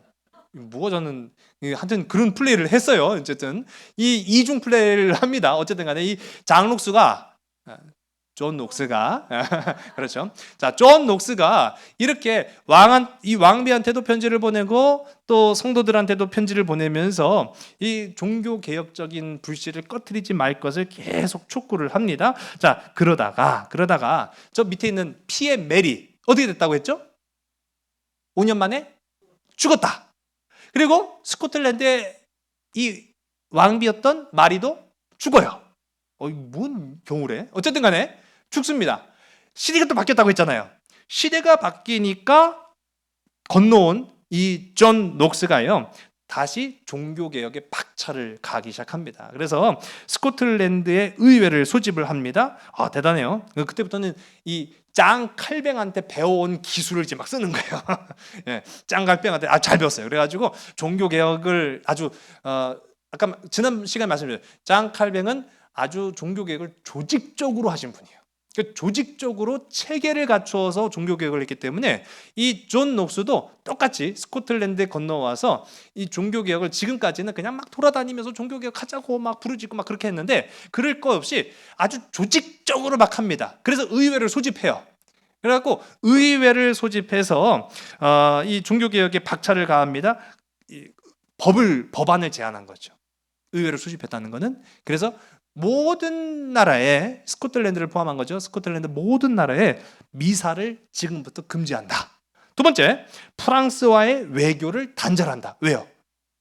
뭐가 저는 하여튼 그런 플레이를 했어요. 어쨌든 이 이중 플레이를 합니다. 어쨌든 간에 이 존 녹스가 그렇죠. 자, 존 녹스가 이렇게 이 왕비한테도 편지를 보내고 또 성도들한테도 편지를 보내면서 이 종교 개혁적인 불씨를 꺼트리지 말 것을 계속 촉구를 합니다. 자, 그러다가 저 밑에 있는 피에 메리 어떻게 됐다고 했죠? 5년 만에 죽었다. 그리고 스코틀랜드의 이 왕비였던 마리도 죽어요. 뭔 경우래? 어쨌든 간에 죽습니다. 시대가 또 바뀌었다고 했잖아요. 시대가 바뀌니까 건너온 이 존 녹스가요 다시 종교개혁에 박차를 가기 시작합니다. 그래서 스코틀랜드의 의회를 소집을 합니다. 대단해요. 그때부터는 이 짱 칼뱅한테 배워온 기술을 이제 막 쓰는 거예요. 예, 짱 칼뱅한테 잘 배웠어요. 그래가지고 종교개혁을 아주 아까 지난 시간에 말씀드렸죠. 짱 칼뱅은 아주 종교개혁을 조직적으로 하신 분이에요. 조직적으로 체계를 갖추어서 종교개혁을 했기 때문에 이 존 녹스도 똑같이 스코틀랜드에 건너와서 이 종교개혁을 지금까지는 그냥 막 돌아다니면서 종교개혁하자고 막 부르짖고 막 그렇게 했는데 그럴 거 없이 아주 조직적으로 막 합니다. 그래서 의회를 소집해요. 그래갖고 의회를 소집해서 이 종교개혁에 박차를 가합니다. 법안을 제안한 거죠. 의회를 소집했다는 거는. 그래서 모든 나라에, 스코틀랜드를 포함한 거죠. 스코틀랜드 모든 나라에 미사를 지금부터 금지한다. 두 번째, 프랑스와의 외교를 단절한다. 왜요?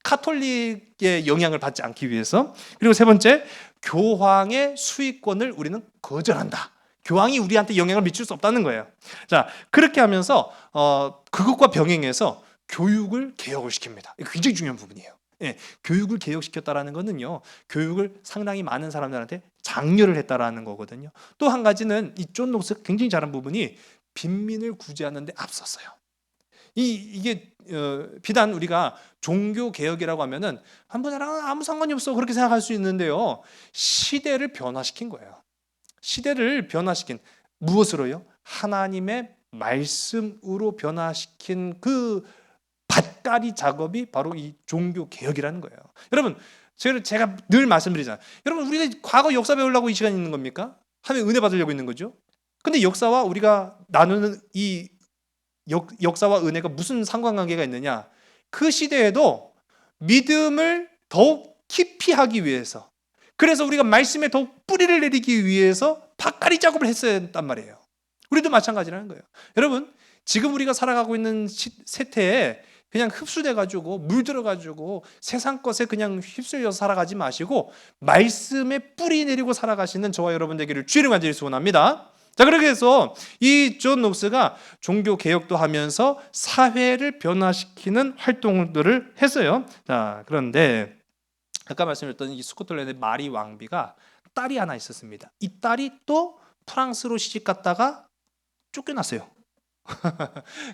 카톨릭의 영향을 받지 않기 위해서. 그리고 세 번째, 교황의 수익권을 우리는 거절한다. 교황이 우리한테 영향을 미칠 수 없다는 거예요. 자, 그렇게 하면서 그것과 병행해서 교육을 개혁을 시킵니다. 이거 굉장히 중요한 부분이에요. 예, 교육을 개혁시켰다라는 거는요, 교육을 상당히 많은 사람들한테 장려를 했다라는 거거든요. 또 한 가지는 이 존 녹스가 굉장히 잘한 부분이 빈민을 구제하는 데 앞섰어요. 이게 비단 우리가 종교 개혁이라고 하면은 한 분이랑 아무 상관이 없어 그렇게 생각할 수 있는데요, 시대를 변화시킨 거예요. 시대를 변화시킨, 무엇으로요? 하나님의 말씀으로 변화시킨 그 밭갈이 작업이 바로 이 종교 개혁이라는 거예요. 여러분, 제가 늘 말씀드리잖아요. 여러분, 우리가 과거 역사 배우려고 이 시간이 있는 겁니까? 하면 은혜 받으려고 있는 거죠. 근데 역사와 우리가 나누는 이 역사와 은혜가 무슨 상관관계가 있느냐? 그 시대에도 믿음을 더욱 깊이 하기 위해서, 그래서 우리가 말씀에 더욱 뿌리를 내리기 위해서 밭갈이 작업을 했어야 했단 말이에요. 우리도 마찬가지라는 거예요. 여러분, 지금 우리가 살아가고 있는 세태에 그냥 흡수돼가지고 물들어가지고 세상 것에 그냥 휩쓸려서 살아가지 마시고 말씀에 뿌리 내리고 살아가시는 저와 여러분 되기를 주의를 간절히 소원합니다. 자, 그렇게 해서 이 존 녹스가 종교 개혁도 하면서 사회를 변화시키는 활동들을 했어요. 자, 그런데 아까 말씀드렸던 이 스코틀랜드 마리 왕비가 딸이 하나 있었습니다. 이 딸이 또 프랑스로 시집 갔다가 쫓겨났어요.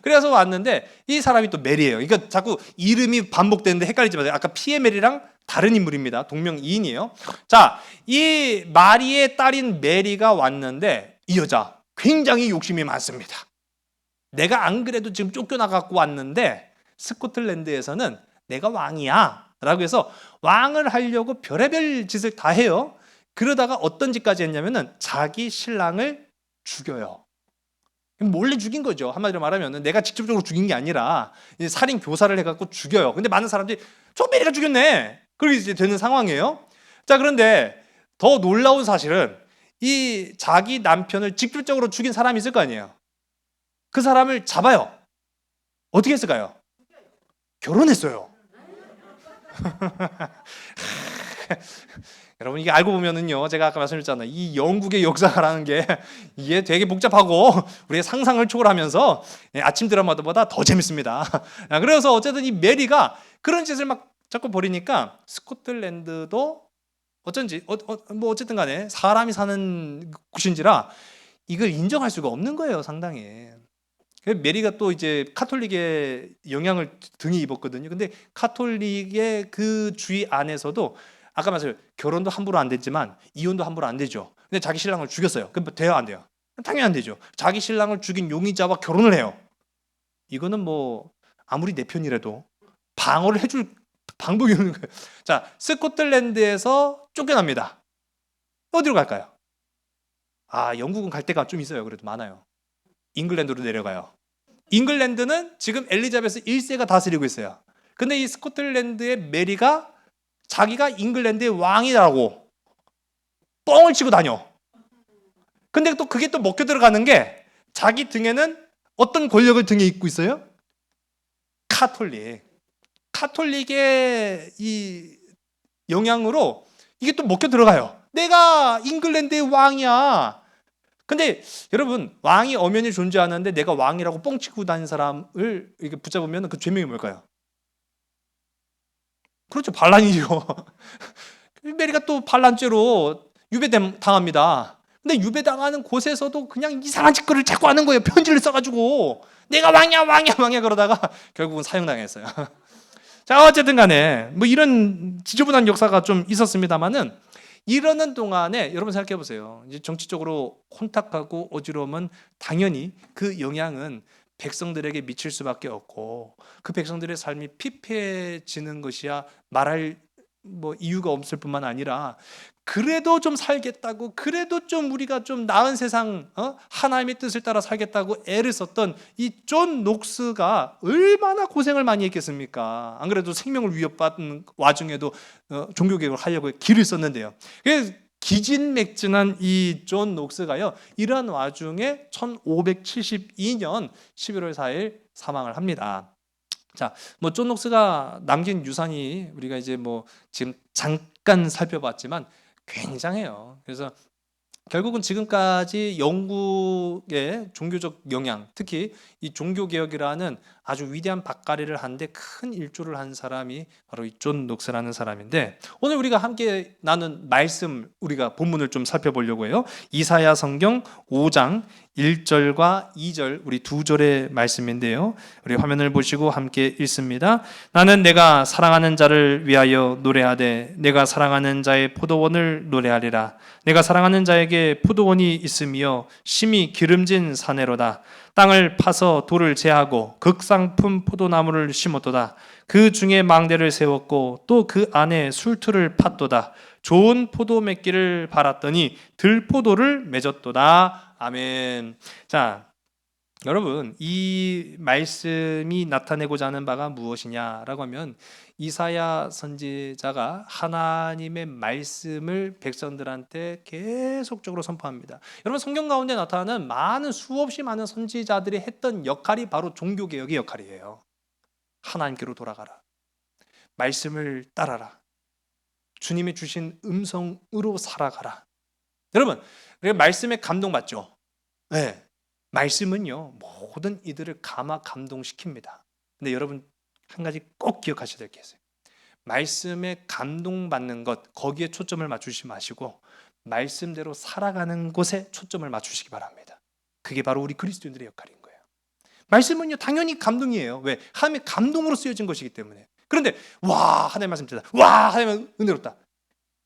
그래서 왔는데 이 사람이 또 메리예요. 그러니까 자꾸 이름이 반복되는데 헷갈리지 마세요. 아까 피에 메리랑 다른 인물입니다. 동명이인이에요. 자, 이 마리의 딸인 메리가 왔는데 이 여자 굉장히 욕심이 많습니다. 내가 안 그래도 지금 쫓겨나갖고 왔는데 스코틀랜드에서는 내가 왕이야 라고 해서 왕을 하려고 별의별 짓을 다 해요. 그러다가 어떤 짓까지 했냐면은 자기 신랑을 죽여요. 몰래 죽인 거죠. 한마디로 말하면 내가 직접적으로 죽인 게 아니라 살인 교사를 해갖고 죽여요. 근데 많은 사람들이 저 메리가 죽였네, 그렇게 이제 되는 상황이에요. 자, 그런데 더 놀라운 사실은 이 자기 남편을 직접적으로 죽인 사람이 있을 거 아니에요. 그 사람을 잡아요. 어떻게 했을까요? 결혼했어요. 여러분, 이게 알고 보면은요, 제가 아까 말씀드렸잖아요, 이 영국의 역사라는 게 이게 되게 복잡하고 우리의 상상을 초월하면서 아침 드라마보다 더 재밌습니다. 그래서 어쨌든 이 메리가 그런 짓을 막 자꾸 벌이니까 스코틀랜드도 어쩐지 뭐 어쨌든 간에 사람이 사는 곳인지라 이걸 인정할 수가 없는 거예요, 상당히. 메리가 또 이제 카톨릭의 영향을 등에 입었거든요. 근데 카톨릭의 그 주의 안에서도 아까 말했어요. 결혼도 함부로 안 됐지만 이혼도 함부로 안 되죠. 근데 자기 신랑을 죽였어요. 그럼 돼요, 안 돼요? 당연히 안 되죠. 자기 신랑을 죽인 용의자와 결혼을 해요. 이거는 뭐 아무리 내 편이라도 방어를 해줄 방법이 없는 거예요. 자, 스코틀랜드에서 쫓겨납니다. 어디로 갈까요? 영국은 갈 데가 좀 있어요. 그래도 많아요. 잉글랜드로 내려가요. 잉글랜드는 지금 엘리자베스 1세가 다스리고 있어요. 근데 이 스코틀랜드의 메리가 자기가 잉글랜드의 왕이라고 뻥을 치고 다녀. 근데 또 그게 또 먹혀 들어가는 게 자기 등에는 어떤 권력을 등에 입고 있어요? 카톨릭의 이 영향으로 이게 또 먹혀 들어가요. 내가 잉글랜드의 왕이야. 근데 여러분, 왕이 엄연히 존재하는데 내가 왕이라고 뻥치고 다니는 사람을 이렇게 붙잡으면 그 죄명이 뭘까요? 그렇죠, 반란이죠. 메리가 또 반란죄로 유배당합니다. 근데 유배당하는 곳에서도 그냥 이상한 짓거리를 자꾸 하는 거예요. 편지를 써가지고 내가 왕이야 그러다가 결국은 사형당했어요. 자, 어쨌든 간에 뭐 이런 지저분한 역사가 좀 있었습니다만은 이러는 동안에 여러분 생각해 보세요. 이제 정치적으로 혼탁하고 어지러움은 당연히 그 영향은 백성들에게 미칠 수밖에 없고, 그 백성들의 삶이 피폐해지는 것이야 말할 이유가 없을 뿐만 아니라, 그래도 좀 살겠다고, 그래도 좀 우리가 좀 나은 세상, 하나님의 뜻을 따라 살겠다고 애를 썼던 이 존 녹스가 얼마나 고생을 많이 했겠습니까? 안 그래도 생명을 위협받는 와중에도 종교개혁을 하려고 길을 썼는데요. 그래서 기진맥진한 이 존 녹스가요, 이러한 와중에 1572년 11월 4일 사망을 합니다. 자, 존 녹스가 남긴 유산이 우리가 이제 지금 잠깐 살펴봤지만 굉장해요. 그래서 결국은 지금까지 영국의 종교적 영향, 특히 이 종교개혁이라는 아주 위대한 박가리를 하는데 큰 일조를 한 사람이 바로 이 존 녹스라는 사람인데, 오늘 우리가 함께 나눈 말씀, 우리가 본문을 좀 살펴보려고 해요. 이사야 성경 5장 1절과 2절, 우리 두 절의 말씀인데요, 우리 화면을 보시고 함께 읽습니다. 나는 내가 사랑하는 자를 위하여 노래하되 내가 사랑하는 자의 포도원을 노래하리라. 내가 사랑하는 자에게 포도원이 있으며 심히 기름진 사내로다. 땅을 파서 돌을 제하고 극상품 포도나무를 심었도다. 그 중에 망대를 세웠고 또 그 안에 술틀을 팠도다. 좋은 포도 맺기를 바랐더니 들포도를 맺었도다. 아멘. 자, 여러분, 이 말씀이 나타내고자 하는 바가 무엇이냐라고 하면, 이사야 선지자가 하나님의 말씀을 백성들한테 계속적으로 선포합니다. 여러분, 성경 가운데 나타나는 많은, 수없이 많은 선지자들이 했던 역할이 바로 종교개혁의 역할이에요. 하나님께로 돌아가라, 말씀을 따라라, 주님이 주신 음성으로 살아가라. 여러분, 말씀에 감동받죠? 네. 말씀은요, 모든 이들을 감동시킵니다. 근데 여러분, 한 가지 꼭 기억하셔야 될 게 있어요. 말씀에 감동받는 것, 거기에 초점을 맞추지 마시고 말씀대로 살아가는 곳에 초점을 맞추시기 바랍니다. 그게 바로 우리 그리스도인들의 역할인 거예요. 말씀은요, 당연히 감동이에요. 왜? 하나님의 감동으로 쓰여진 것이기 때문에. 그런데 와, 하나님의 말씀 듣다, 와, 하나님의 은혜롭다,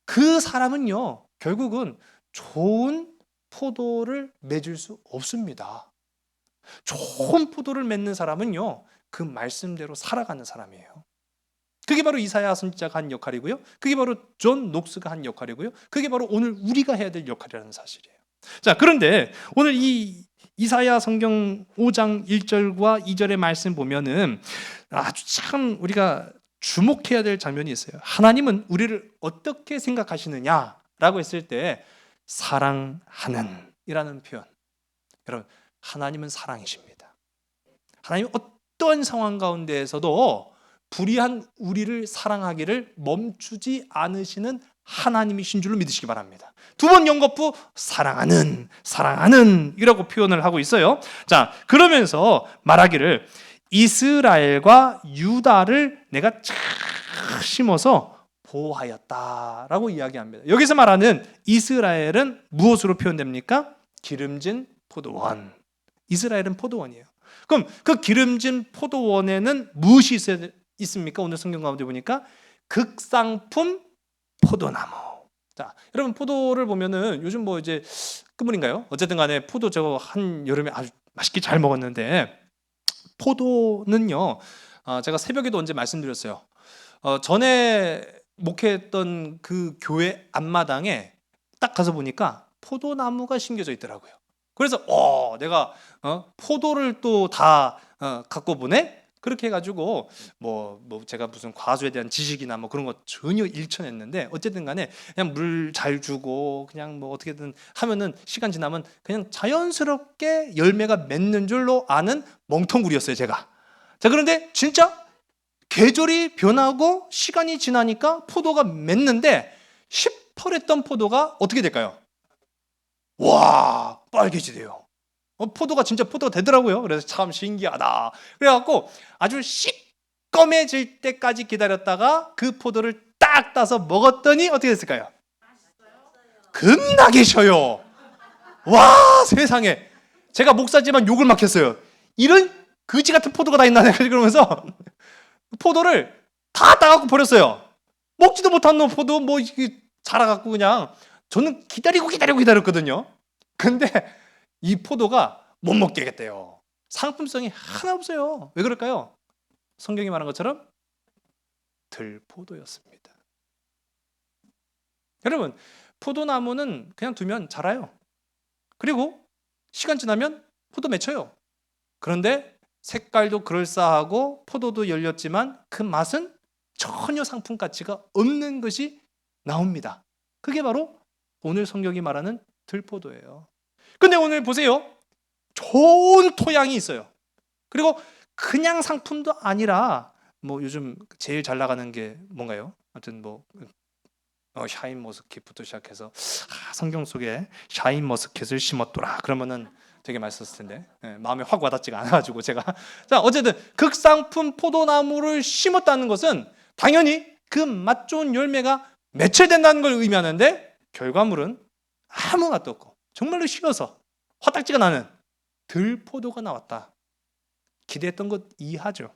그 사람은요, 결국은 좋은 포도를 맺을 수 없습니다. 좋은 포도를 맺는 사람은요, 그 말씀대로 살아가는 사람이에요. 그게 바로 이사야 선지자가 한 역할이고요, 그게 바로 존 녹스가 한 역할이고요, 그게 바로 오늘 우리가 해야 될 역할이라는 사실이에요. 자, 그런데 오늘 이 이사야 성경 5장 1절과 2절의 말씀 보면은 아주 참 우리가 주목해야 될 장면이 있어요. 하나님은 우리를 어떻게 생각하시느냐라고 했을 때 사랑하는 이라는 표현. 여러분, 하나님은 사랑이십니다. 하나님은 어떤 상황 가운데에서도 불의한 우리를 사랑하기를 멈추지 않으시는 하나님이신 줄로 믿으시기 바랍니다. 두 번 연거푸 사랑하는 이라고 표현을 하고 있어요. 자, 그러면서 말하기를 이스라엘과 유다를 내가 잘 심어서 보호하였다라고 이야기합니다. 여기서 말하는 이스라엘은 무엇으로 표현됩니까? 기름진 포도원. 이스라엘은 포도원이에요. 그럼 그 기름진 포도원에는 무엇이 있습니까? 오늘 성경 가운데 보니까 극상품 포도나무. 자, 여러분, 포도를 보면은 요즘 이제 끝물인가요? 어쨌든 간에 포도 저거 한 여름에 아주 맛있게 잘 먹었는데, 포도는요, 제가 새벽에도 언제 말씀드렸어요. 전에 목회했던 그 교회 앞마당에 딱 가서 보니까 포도나무가 심겨져 있더라고요. 그래서 내가 포도를 또 다 갖고 보네? 그렇게 해가지고 제가 무슨 과수에 대한 지식이나 그런 거 전혀 잃쳐냈는데, 어쨌든 간에 그냥 물 잘 주고 그냥 어떻게든 하면은 시간 지나면 그냥 자연스럽게 열매가 맺는 줄로 아는 멍텅구리였어요, 제가. 자, 그런데 진짜 계절이 변하고 시간이 지나니까 포도가 맺는데, 시퍼랬던 포도가 어떻게 될까요? 와, 빨개지대요. 포도가 진짜 포도가 되더라고요. 그래서 참 신기하다. 그래갖고 아주 시꺼매질 때까지 기다렸다가 그 포도를 딱 따서 먹었더니 어떻게 됐을까요? 겁나게 셔요. 와, 세상에. 제가 목사지만 욕을 막 했어요. 이런 거지 같은 포도가 다 있나 내가 그러면서 포도를 다 따갖고 버렸어요. 먹지도 못한 놈 포도 자라갖고 그냥 저는 기다렸거든요. 근데 이 포도가 못 먹게 겠대요. 상품성이 하나 없어요. 왜 그럴까요? 성경이 말한 것처럼 들포도였습니다. 여러분, 포도나무는 그냥 두면 자라요. 그리고 시간 지나면 포도 맺혀요. 그런데 색깔도 그럴싸하고 포도도 열렸지만 그 맛은 전혀 상품 가치가 없는 것이 나옵니다. 그게 바로 오늘 성경이 말하는 들포도예요. 근데 오늘 보세요. 좋은 토양이 있어요. 그리고 그냥 상품도 아니라 뭐 요즘 제일 잘 나가는 게 뭔가요? 하여튼 뭐 샤인머스켓부터 시작해서 성경 속에 샤인머스켓을 심었더라 그러면은 되게 맛있었을 텐데 마음에 확 와닿지가 않아가지고 제가 자 어쨌든 극상품 포도나무를 심었다는 것은 당연히 그 맛 좋은 열매가 매출된다는 걸 의미하는데 결과물은 아무 맛도 없고 정말로 쉬워서 화딱지가 나는 들포도가 나왔다. 기대했던 것 이하죠.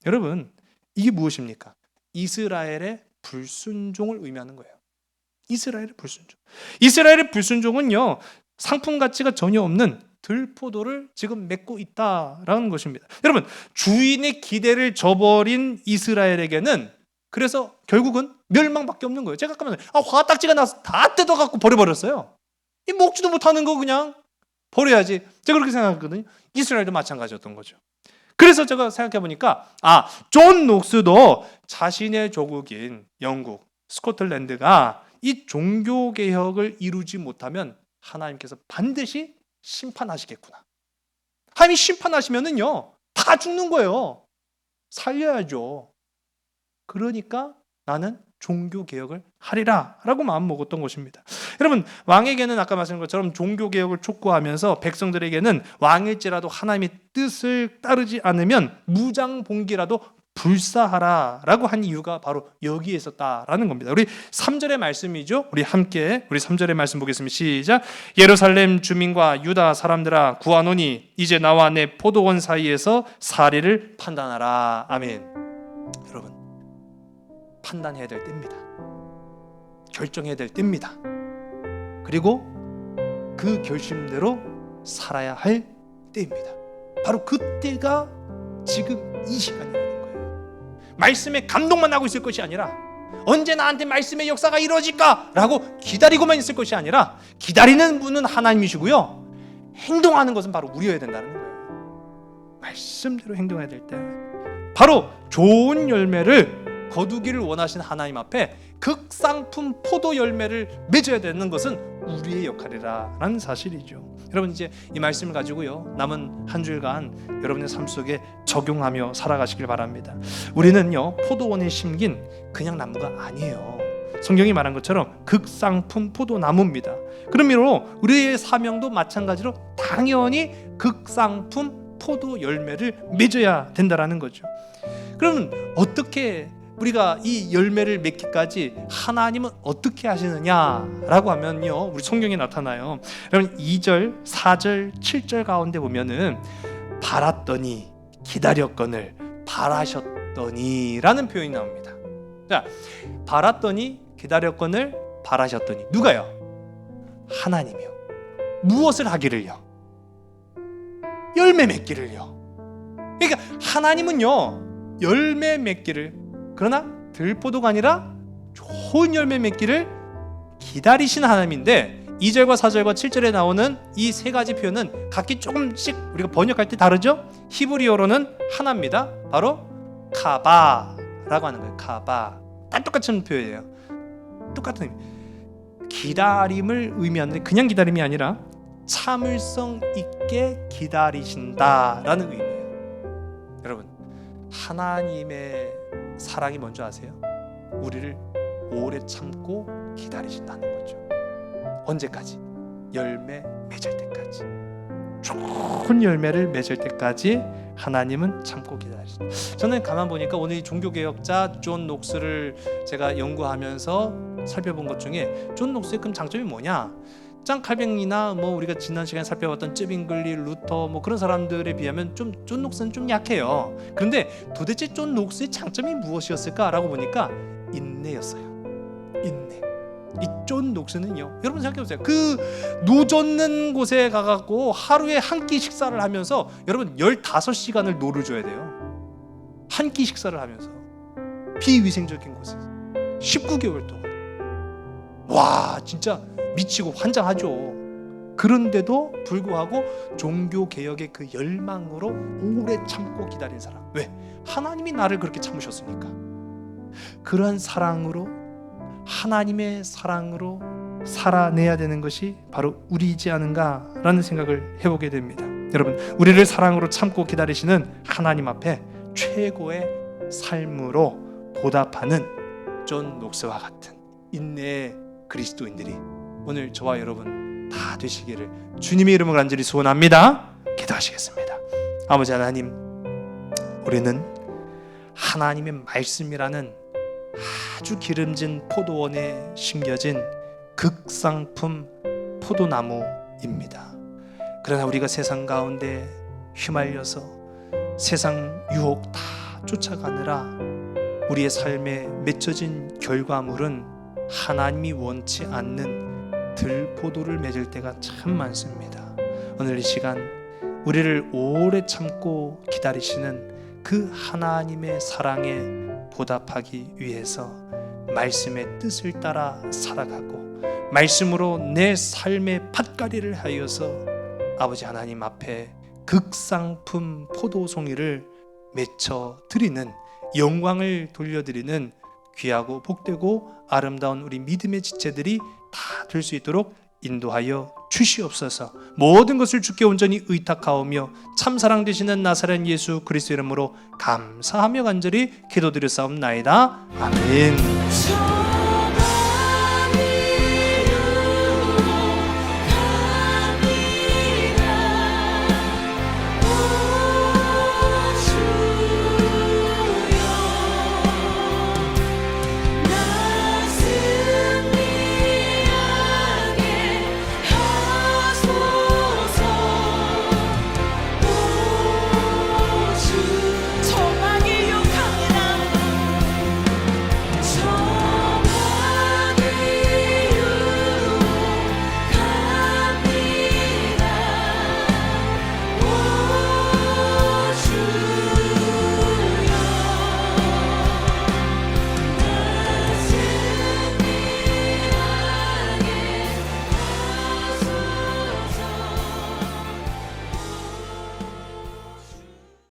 여러분 이게 무엇입니까? 이스라엘의 불순종을 의미하는 거예요. 이스라엘의 불순종. 이스라엘의 불순종은요 상품 가치가 전혀 없는 들포도를 지금 맺고 있다라는 것입니다. 여러분 주인의 기대를 저버린 이스라엘에게는 그래서 결국은 멸망밖에 없는 거예요. 제가 아까 말한 화딱지가 나서 다 뜯어갖고 버려버렸어요. 이 먹지도 못하는 거 그냥 버려야지. 제가 그렇게 생각하거든요. 이스라엘도 마찬가지였던 거죠. 그래서 제가 생각해보니까 존 녹스도 자신의 조국인 영국, 스코틀랜드가 이 종교개혁을 이루지 못하면 하나님께서 반드시 심판하시겠구나. 하나님이 심판하시면은요 다 죽는 거예요. 살려야죠. 그러니까 나는 종교개혁을 하리라 라고 마음먹었던 것입니다. 여러분 왕에게는 아까 말씀드린 것처럼 종교개혁을 촉구하면서 백성들에게는 왕일지라도 하나님의 뜻을 따르지 않으면 무장봉기라도 불사하라 라고 한 이유가 바로 여기에 있었다라는 겁니다. 우리 3절의 말씀이죠. 우리 함께 우리 3절의 말씀 보겠습니다. 시작. 예루살렘 주민과 유다 사람들아 구하노니 이제 나와 내 포도원 사이에서 사리를 판단하라. 아멘. 여러분 판단해야 될 때입니다. 결정해야 될 때입니다. 그리고 그 결심대로 살아야 할 때입니다. 바로 그때가 지금 이 시간이라는 거예요. 말씀에 감동만 하고 있을 것이 아니라 언제 나한테 말씀의 역사가 이루어질까라고 기다리고만 있을 것이 아니라 기다리는 분은 하나님이시고요. 행동하는 것은 바로 우리여야 된다는 거예요. 말씀대로 행동해야 될 때 바로 좋은 열매를 거두기를 원하시는 하나님 앞에 극상품 포도 열매를 맺어야 되는 것은 우리의 역할이라는 사실이죠. 여러분 이제 이 말씀을 가지고요 남은 한 주일간 여러분의 삶 속에 적용하며 살아가시길 바랍니다. 우리는요 포도원에 심긴 그냥 나무가 아니에요. 성경이 말한 것처럼 극상품 포도나무입니다. 그러므로 우리의 사명도 마찬가지로 당연히 극상품 포도 열매를 맺어야 된다라는 거죠. 그러면 어떻게 우리가 이 열매를 맺기까지 하나님은 어떻게 하시느냐라고 하면요 우리 성경에 나타나요. 여러분 2절, 4절, 7절 가운데 보면은 바랐더니 기다렸거늘 바라셨더니 라는 표현이 나옵니다. 자, 바랐더니 기다렸거늘 바라셨더니 누가요? 하나님이요. 무엇을 하기를요? 열매 맺기를요. 그러니까 하나님은요 열매 맺기를 그러나 들포도가 아니라 좋은 열매 맺기를 기다리시는 하나님인데 2절과 4절과 7절에 나오는 이 세 가지 표현은 각기 조금씩 우리가 번역할 때 다르죠? 히브리어로는 하나입니다. 바로 카바라고 하는 거예요. 카바. 딱 똑같은 표현이에요. 똑같은 의미. 기다림을 의미하는데 그냥 기다림이 아니라 참을성 있게 기다리신다라는 의미예요. 여러분 하나님의 사랑이 뭔지 아세요? 우리를 오래 참고 기다리신다는 거죠. 언제까지? 열매 맺을 때까지. 좋은 열매를 맺을 때까지 하나님은 참고 기다리신다. 저는 가만 보니까 오늘 이 종교개혁자 존 녹스를 제가 연구하면서 살펴본 것 중에 존 녹스의 그 장점이 뭐냐? 장 칼뱅이나 뭐 우리가 지난 시간에 살펴봤던 쯔빙글리, 루터 뭐 그런 사람들에 비하면 좀 존 녹스는 좀 약해요. 그런데 도대체 존 녹스의 장점이 무엇이었을까라고 보니까 인내였어요. 인내. 이 쫀 녹스는요, 여러분 생각해보세요. 그 노젓는 곳에 가갖고 하루에 한 끼 식사를 하면서 여러분 15시간을 노를 줘야 돼요. 한 끼 식사를 하면서 비위생적인 곳에서 19개월 동안. 와, 진짜 미치고 환장하죠. 그런데도 불구하고 종교개혁의 그 열망으로 오래 참고 기다린 사람. 왜? 하나님이 나를 그렇게 참으셨으니까. 그러한 사랑으로, 하나님의 사랑으로 살아내야 되는 것이 바로 우리이지 않은가라는 생각을 해보게 됩니다. 여러분, 우리를 사랑으로 참고 기다리시는 하나님 앞에 최고의 삶으로 보답하는 존 녹스와 같은 인내의 그리스도인들이 오늘 저와 여러분 다 되시기를 주님의 이름으로 간절히 소원합니다. 기도하시겠습니다. 아버지 하나님, 우리는 하나님의 말씀이라는 아주 기름진 포도원에 심겨진 극상품 포도나무입니다. 그러나 우리가 세상 가운데 휘말려서 세상 유혹 다 쫓아가느라 우리의 삶에 맺혀진 결과물은 하나님이 원치 않는 들포도를 맺을 때가 참 많습니다. 오늘 이 시간 우리를 오래 참고 기다리시는 그 하나님의 사랑에 보답하기 위해서 말씀의 뜻을 따라 살아가고 말씀으로 내 삶의 밭갈이를 하여서 아버지 하나님 앞에 극상품 포도송이를 맺혀 드리는, 영광을 돌려드리는 귀하고 복되고 아름다운 우리 믿음의 지체들이 다 될 수 있도록 인도하여 주시옵소서. 모든 것을 주께 온전히 의탁하오며 참사랑 되시는 나사렛 예수 그리스도 이름으로 감사하며 간절히 기도드렸사옵나이다. 아멘.